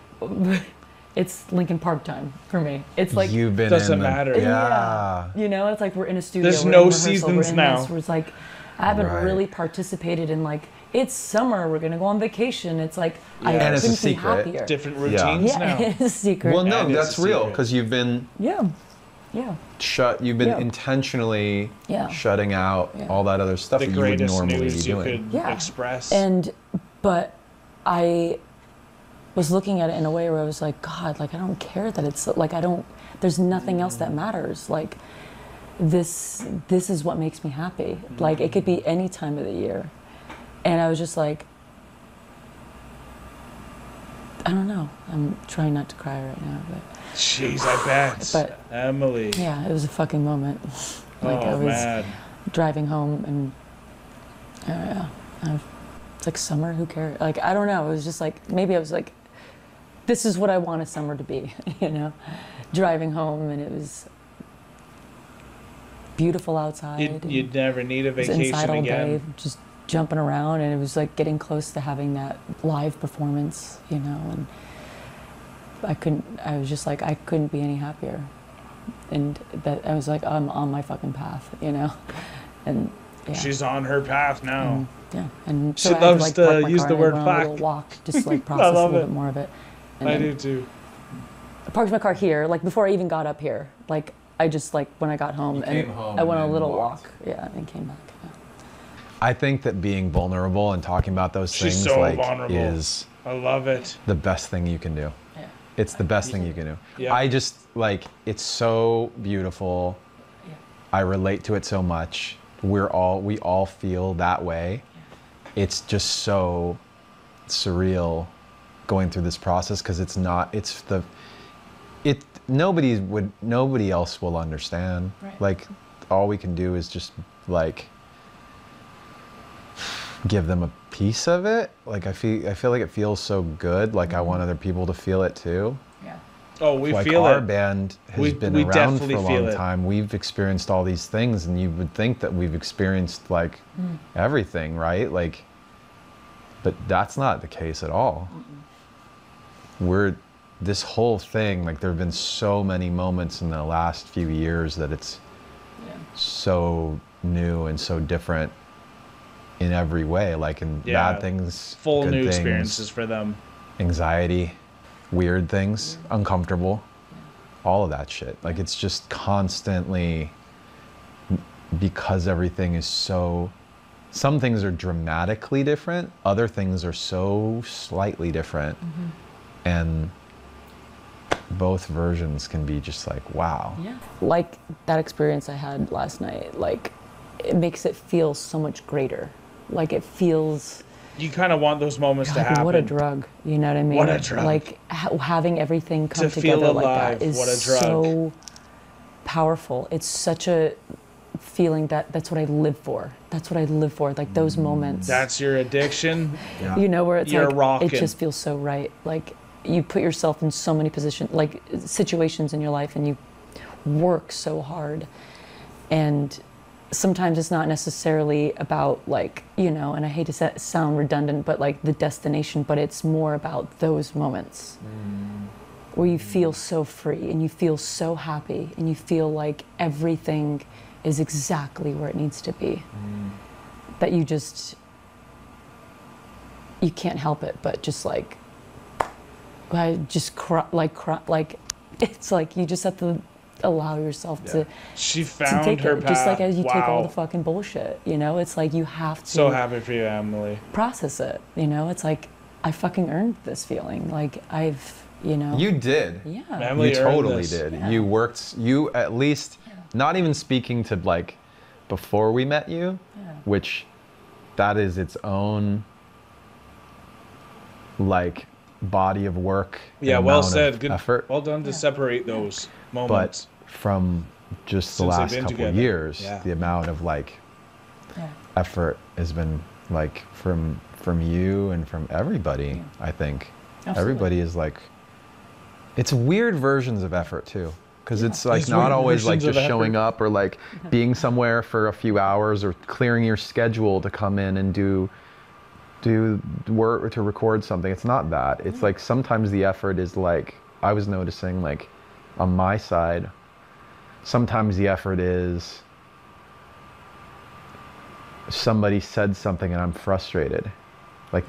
it's Lincoln Park time for me. It's like You've been Doesn't in the, matter. Yeah. you know, it's like we're in a studio. There's we're no in rehearsal, seasons we're in now. This, where it's like I haven't Right. really participated in like it's summer. We're gonna go on vacation. It's like I Yeah. And it's a couldn't be secret. happier. Different Yeah. routines Yeah, now. it's a secret. Well, no, And it's that's a real secret. because you've been Yeah, yeah. you've been Yeah. intentionally Yeah. shutting out Yeah. all that other stuff The that you would greatest normally be news you doing. could Yeah. express. But I was looking at it in a way where I was like, God, like I don't care that it's like there's nothing else that matters. Like this is what makes me happy. Like it could be any time of the year. And I was just like, I don't know. I'm trying not to cry right now, but Jeez, I bet. But- Emily. yeah, it was a fucking moment. Like I Oh was man. driving home and it's like summer, who cares? Like I don't know, it was just like maybe I was like this is what I want a summer to be, you know, driving home and it was beautiful outside. You'd never need a I was inside vacation all again. day, just jumping around, and it was like getting close to having that live performance, you know, and I was just like, I couldn't be any happier. And that I was like, I'm on my fucking path, you know? And yeah. She's on her path now. Yeah, and she so loves to use the word fuck. A little walk, just like process a little bit more of it. And I do too. I parked my car here, like before I even got up here. Like I just like when I got home, I went on a little walk. Yeah, and came back. Yeah. I think that being vulnerable and talking about those things is I love it. The best thing you can do. Yeah. It's the best thing you can do. Yeah. I just like it's so beautiful. Yeah. I relate to it so much. We all feel that way. Yeah. It's just so surreal going through this process because nobody else will understand. Right. Like all we can do is just like give them a piece of it. Like I feel like it feels so good. Like I want other people to feel it too. Yeah. Oh, we like feel it. Our band has been around for a long time. We've experienced all these things, and you would think that we've experienced like everything, right? Like, but that's not the case at all. This whole thing, like there have been so many moments in the last few years that it's so new and so different in every way, like in bad things, full good new things, experiences for them. Anxiety, weird things, uncomfortable, all of that shit. Like it's just constantly, because everything is so, some things are dramatically different, other things are so slightly different. And both versions can be just like, wow. Yeah. Like that experience I had last night, like it makes it feel so much greater. Like it feels... You kind of want those moments to happen. What a drug, you know what I mean? What a drug. Like having everything come to together feel like alive. that is What a drug. so powerful. It's such a feeling that's what I live for. That's what I live for, like those moments. That's your addiction? Yeah. You know, where it's You're like, rocking. it just feels so right. Like you put yourself in so many situations in your life, and you work so hard. And sometimes it's not necessarily about like, you know, and I hate to sound redundant, but like the destination, but it's more about those moments where you feel so free and you feel so happy and you feel like everything is exactly where it needs to be. That you can't help it, but just like, I just cry, it's like you just have to allow yourself to. She found take her it. path. Just like as you take all the fucking bullshit, you know, it's like you have to. So happy for you, Emily. Process it, you know. It's like I fucking earned this feeling. Like I've, you know. You did. Yeah. Emily You totally this. did. Yeah. You worked. You at least, not even speaking to like before we met you, which that is its own like body of work. Yeah, well said. Good effort. Well done to separate those moments. But from just the Since they've last been couple together. years, Yeah. the amount of like effort has been like from you and from everybody. I think everybody is like, it's weird versions of effort too, because it's like These not weird always like versions just of showing effort. up or like being somewhere for a few hours or clearing your schedule to come in and do work or to record something. It's not that. It's like sometimes the effort is like, I was noticing like on my side, sometimes the effort is somebody said something and I'm frustrated. Like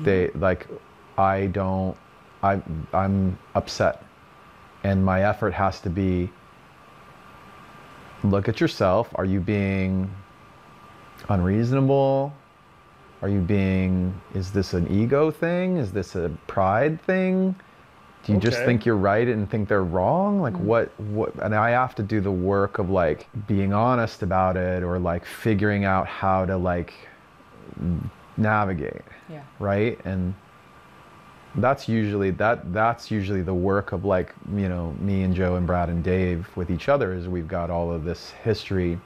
I'm upset. And my effort has to be, look at yourself. Are you being unreasonable? Is this an ego thing? Is this a pride thing? Do you just think you're right and think they're wrong? Like what, and I have to do the work of like being honest about it or like figuring out how to like navigate, right? And that's usually the work of like, you know, me and Joe and Brad and Dave with each other is we've got all of this history,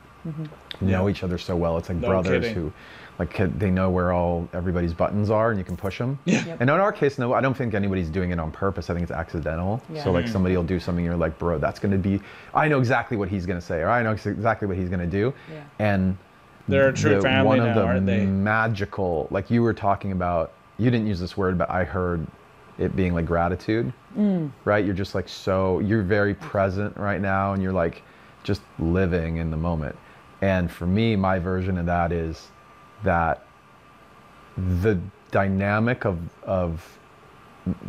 know each other so well. It's like brothers who like they know where everybody's buttons are and you can push them. And in our case, no, I don't think anybody's doing it on purpose. I think it's accidental. So like somebody will do something, you're like, bro, that's going to be, I know exactly what he's going to say, or I know exactly what he's going to do. And They're a true family one of now, the aren't they? magical, like you were talking about, you didn't use this word, but I heard it being like gratitude, right? You're just like, so you're very present right now, and you're like just living in the moment. And for me, my version of that is that the dynamic of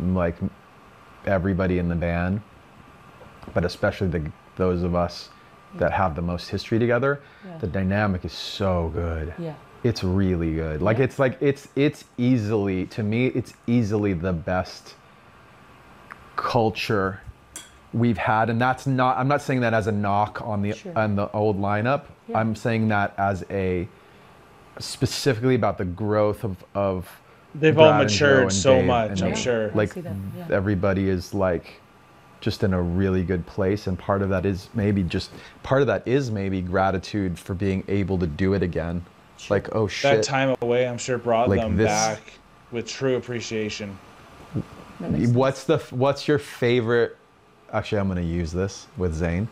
like everybody in the band, but especially those of us that have the most history together, the dynamic is so good. Yeah. It's really good. Like it's easily, to me, it's easily the best culture we've had, and that's not, I'm not saying that as a knock on the old lineup. Yeah. I'm saying that as specifically about the growth of they've Brad all matured so Dave much, I'm sure. Like everybody is like just in a really good place, and part of that is maybe gratitude for being able to do it again. Sure. Like, oh shit. That time away, I'm sure, brought them back with true appreciation. What's your favorite? Actually, I'm going to use this with Zane.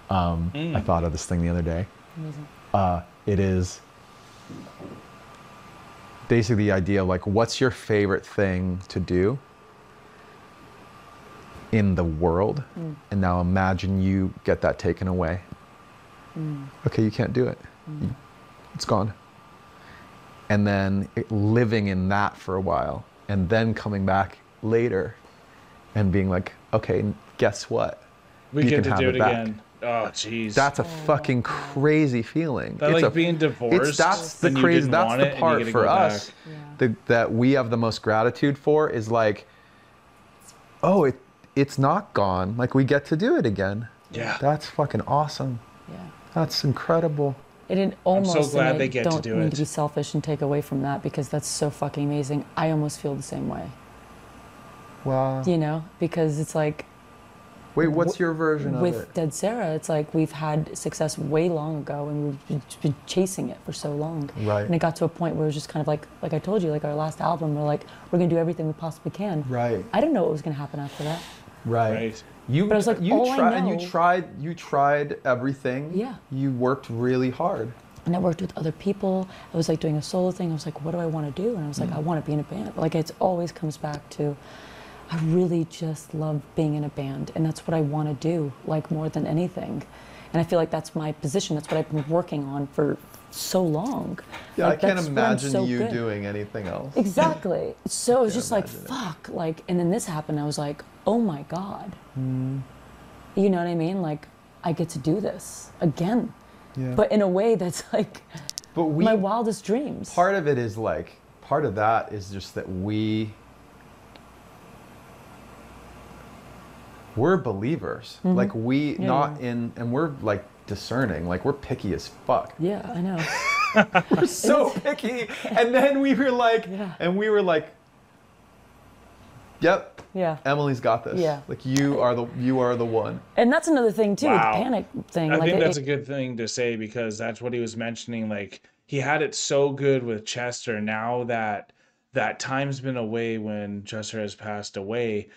I thought of this thing the other day. Amazing. It is basically the idea of like, what's your favorite thing to do in the world? And now imagine you get that taken away. Okay, you can't do it. It's gone. And then living in that for a while, and then coming back later and being like, okay, guess what? We get to do it again. Oh, jeez. That's a fucking crazy feeling. That, it's like being divorced. That's the crazy. That's the part for us that we have the most gratitude for, is like, oh, it's not gone. Like, we get to do it again. Yeah. That's fucking awesome. Yeah. That's incredible. It almost, I'm so glad they get to do it. Don't need to be selfish and take away from that, because that's so fucking amazing. I almost feel the same way. Wow. You know, because it's like, wait, what's your version of it? With Dead Sarah, it's like we've had success way long ago, and we've been chasing it for so long. Right. And it got to a point where it was just kind of like I told you, like our last album, we're like, we're gonna do everything we possibly can. Right. I didn't know what was gonna happen after that. Right. But I was like, you tried everything. Yeah. You worked really hard. And I worked with other people. I was like doing a solo thing. I was like, what do I want to do? And I was like, I want to be in a band. Like, it always comes back to, I really just love being in a band, and that's what I want to do, like, more than anything. And I feel like that's my position. That's what I've been working on for so long. Yeah, like, I can't imagine you doing anything else. Exactly. So it was just like, fuck. Like, and then this happened. I was like, oh my God. You know what I mean? Like, I get to do this again. Yeah. But in a way that's like my wildest dreams. Part of it is like, part of that is just that we're believers. Like, and we're like discerning, like we're picky as fuck. Yeah, I know. We're so picky. And then we were like, yep. Yeah. Emily's got this. Yeah. Like, you are the one. And that's another thing too, wow. the panic thing. I think that's a good thing to say, because that's what he was mentioning. Like, he had it so good with Chester. Now that time's been away when Chester has passed away,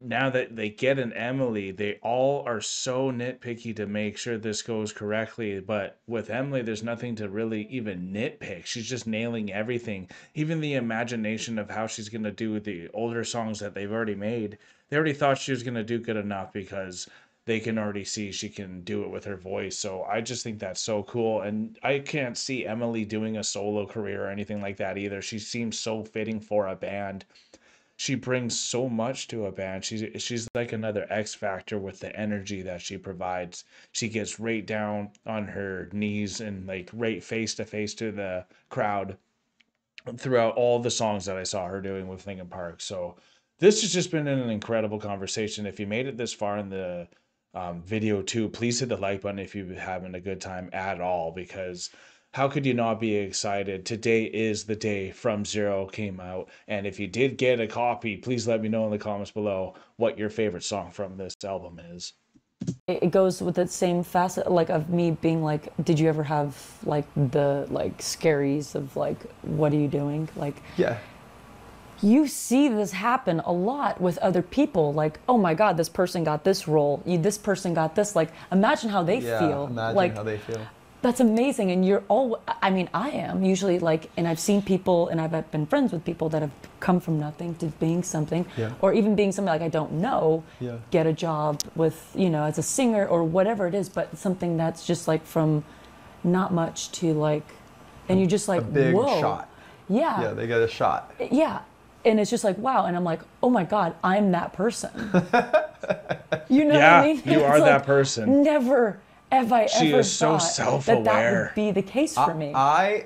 now that they get an Emily, they all are so nitpicky to make sure this goes correctly. But with Emily, there's nothing to really even nitpick. She's just nailing everything. Even the imagination of how she's going to do the older songs that they've already made. They already thought she was going to do good enough, because they can already see she can do it with her voice. So I just think that's so cool. And I can't see Emily doing a solo career or anything like that either. She seems so fitting for a band. She brings so much to a band. She's like another X factor with the energy that she provides. She gets right down on her knees and like right face to face to the crowd throughout all the songs that I saw her doing with Linkin Park. So this has just been an incredible conversation. If you made it this far in the video too, please hit the like button if you're having a good time at all, because how could you not be excited? Today is the day From Zero came out. And if you did get a copy, please let me know in the comments below what your favorite song from this album is. It goes with that same facet, like, of me being like, did you ever have like the scaries of like, what are you doing? Like, yeah. You see this happen a lot with other people. Like, oh my God, this person got this role. This person got this. Like, imagine how they feel. Imagine like, how they feel. That's amazing. And you're all, I mean, I am usually like, and I've seen people and I've been friends with people that have come from nothing to being something, or even being something like I don't know, get a job with, you know, as a singer or whatever it is, but something that's just like from not much to like, and you're just like, a big whoa. shot. Yeah. Yeah, they get a shot. Yeah. And it's just like, wow. And I'm like, oh my God, I'm that person. You know what I mean? You are that person. Never have I she ever is so thought self-aware. that would be the case for me. I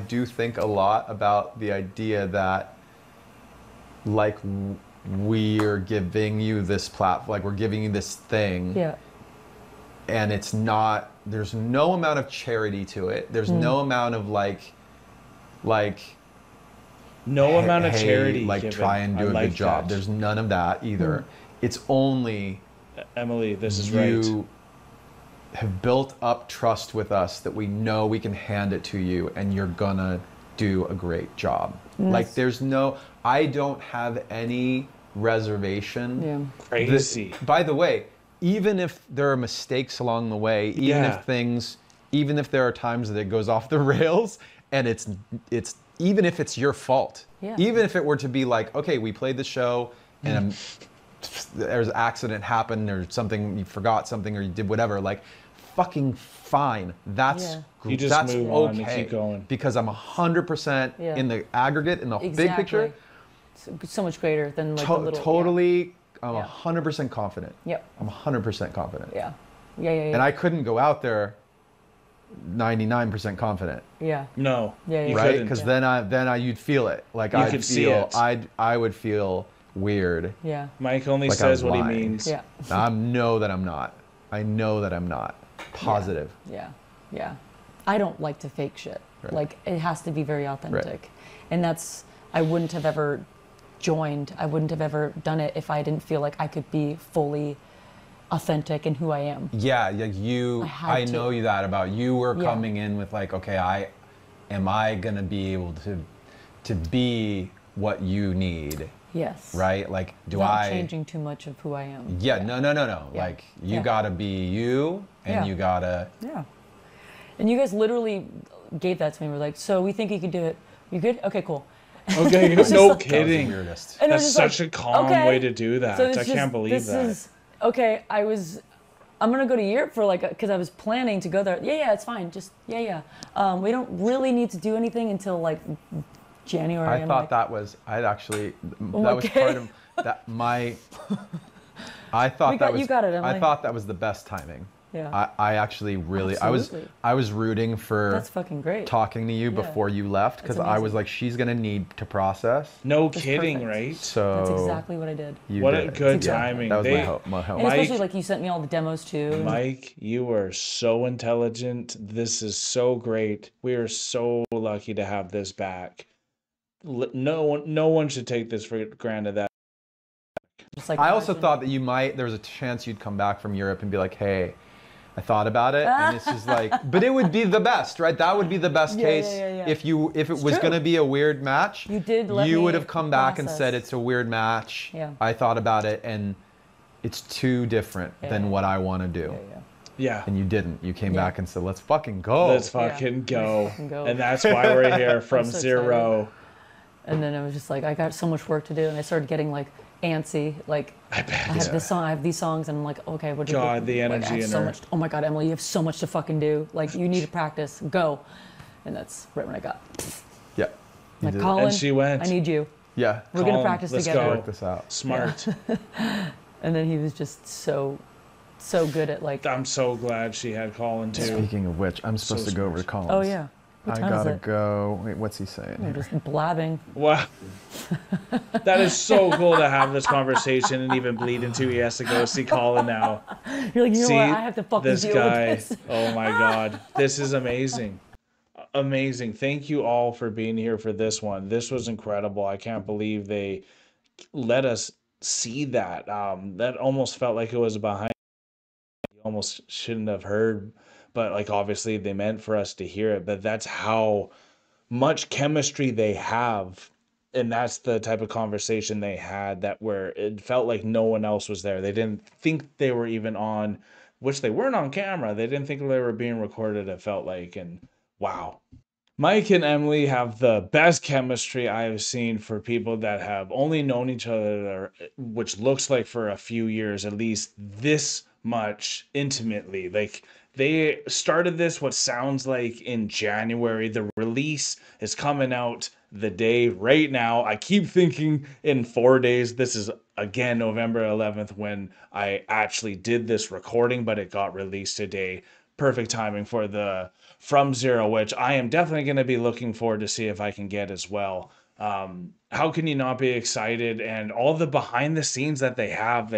do think a lot about the idea that like we're giving you this platform, like we're giving you this thing. Yeah. And it's not, there's no amount of charity to it. There's no amount of like no amount of charity like given. try and do a good job. There's none of that either. It's only Emily, this is you have built up trust with us that we know we can hand it to you and you're gonna do a great job. Like there's no, I don't have any reservation. Yeah. Crazy. By the way, even if there are mistakes along the way, even if there are times that it goes off the rails and it's even if it's your fault, even if it were to be like, okay, we played the show and there's an accident happened or something, you forgot something or you did whatever, like fucking fine. That's you just that's move okay on and keep going. because I'm 100% in the aggregate, in the big picture. So much greater than like the little. Totally, I'm 100% confident. Yep. I'm 100% confident. Yeah. And I couldn't go out there 99% confident. Yeah. No. Yeah. Right? Because then you'd feel it. Like I would feel weird. Yeah. Mike only like says what he lying. means. Yeah. I know that I'm not. I know that I'm not. Positive. Yeah. I don't like to fake shit. Right. Like it has to be very authentic. Right. And that's, I wouldn't have ever joined. I wouldn't have ever done it if I didn't feel like I could be fully authentic in who I am. Yeah, like I know you that about you were coming in with like, okay, am I gonna be able to be what you need? Yes. Right? Like Without changing too much of who I am. Yeah. No. Yeah. Like you gotta be you and you gotta. Yeah. And you guys literally gave that to me. We're like, so we think you can do it. You good? Okay, cool. Okay, no kidding. That was the weirdest. That's such a calm way to do that. So I can't believe that. Okay, I'm gonna go to Europe for like, because I was planning to go there. Yeah, it's fine. Just, we don't really need to do anything until like January. I thought that was, that was part of that, I thought that was, you got it, Emily. I thought that was the best timing. Yeah. I actually really, Absolutely. I was rooting for That's fucking great. talking to you before you left because I was like, she's gonna need to process. No That's kidding, perfect. right? So That's exactly what I did. What a good timing. That was my hope. And especially like you sent me all the demos too. Mike, you are so intelligent. This is so great. We are so lucky to have this back. No one should take this for granted. That Just like I also thought that there was a chance you'd come back from Europe and be like, hey, I thought about it, and it's just like, but it would be the best, right? That would be the best case if it was going to be a weird match. You would have come back and said it's a weird match. Yeah. I thought about it, and it's too different than what I want to do. Yeah. And you didn't. You came back and said, let's fucking go. Let's fucking go. And that's why we're here from so zero. Excited. And then I was just like, I got so much work to do, and I started getting like antsy. Like I bet. I have this song, I have these songs, and I'm like, okay, what do you do? The energy like, I have in so her. much. Oh my God, Emily, you have so much to fucking do. Like you need to practice. Go. And that's right when I got. Yeah. I'm like, Colin, and she went. I need you. Yeah. We're gonna practice let's together. Go. Work this out. Smart. And then he was just so good at like. I'm so glad she had Colin too. Speaking of which, I'm supposed to go over to Colin's. Oh yeah. What I time gotta is it? go. Wait, what's he saying? I'm just blabbing. Wow. That is so cool to have this conversation and even bleed into he has to go see Colin now. You're like, you see, know what? I have to fucking this deal guy. with this. Oh my God. This is amazing. Amazing. Thank you all for being here for this one. This was incredible. I can't believe they let us see that. That almost felt like it was behind. You almost shouldn't have heard. But like obviously they meant for us to hear it, but that's how much chemistry they have. And that's the type of conversation they had that where it felt like no one else was there. They didn't think they were even on which they weren't on camera. They didn't think they were being recorded, it felt like. And wow. Mike and Emily have the best chemistry I have seen for people that have only known each other, which looks like for a few years, at least this much intimately. Like, they started this what sounds like in January. The release is coming out the day right now. I keep thinking in 4 days. This is again November 11th when I actually did this recording, but it got released today. Perfect timing for the From Zero, which I am definitely going to be looking forward to see if I can get as well. How can you not be excited? And all the behind the scenes that they have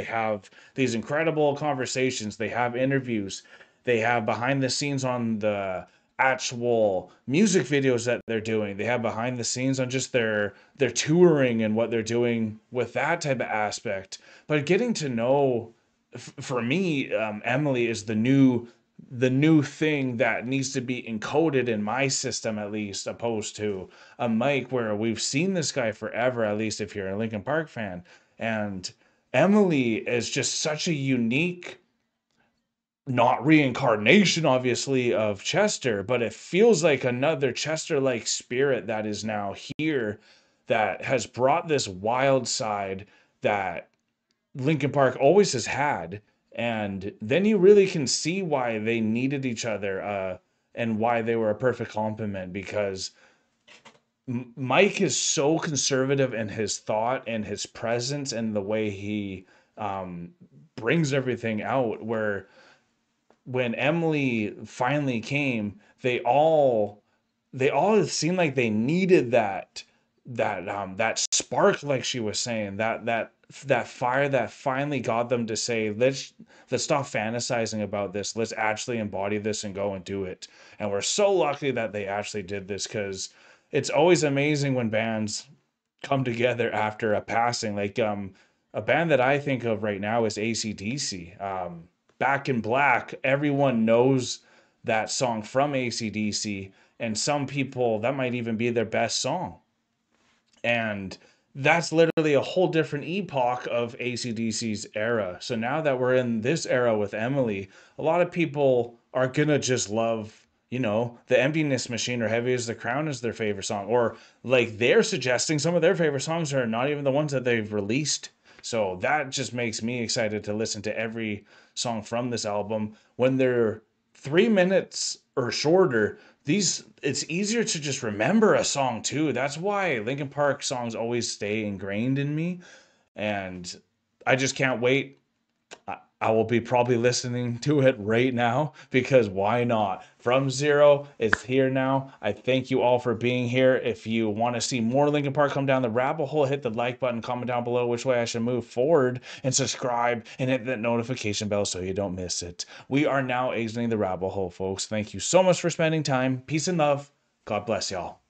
these incredible conversations, they have interviews, they have behind the scenes on the actual music videos that they're doing. They have behind the scenes on just their touring and what they're doing with that type of aspect. But getting to know, for me, Emily is the new thing that needs to be encoded in my system, at least, opposed to a Mike, where we've seen this guy forever, at least if you're a Linkin Park fan. And Emily is just such a unique, not reincarnation, obviously, of Chester, but it feels like another Chester-like spirit that is now here, that has brought this wild side that Linkin Park always has had. And then you really can see why they needed each other, and why they were a perfect complement, because Mike is so conservative in his thought and his presence and the way he brings everything out, where when Emily finally came, they all seemed like they needed that spark, like she was saying, that fire that finally got them to say, let's stop fantasizing about this. Let's actually embody this and go and do it. And we're so lucky that they actually did this, because it's always amazing when bands come together after a passing. Like, a band that I think of right now is AC/DC. Back in Black, everyone knows that song from AC/DC, and some people, that might even be their best song. And that's literally a whole different epoch of AC/DC's era. So now that we're in this era with Emily, a lot of people are gonna just love, the Emptiness Machine or Heavy as the Crown is their favorite song. Or like, they're suggesting some of their favorite songs are not even the ones that they've released. So that just makes me excited to listen to every song from this album. When they're 3 minutes or shorter, it's easier to just remember a song too. That's why Linkin Park songs always stay ingrained in me. And I just can't wait. I will be probably listening to it right now, because why not? From Zero is here now. I thank you all for being here. If you want to see more Linkin Park come down the rabbit hole, hit the like button, comment down below which way I should move forward, and subscribe and hit that notification bell so you don't miss it. We are now exiting the rabbit hole, folks. Thank you so much for spending time. Peace and love. God bless y'all.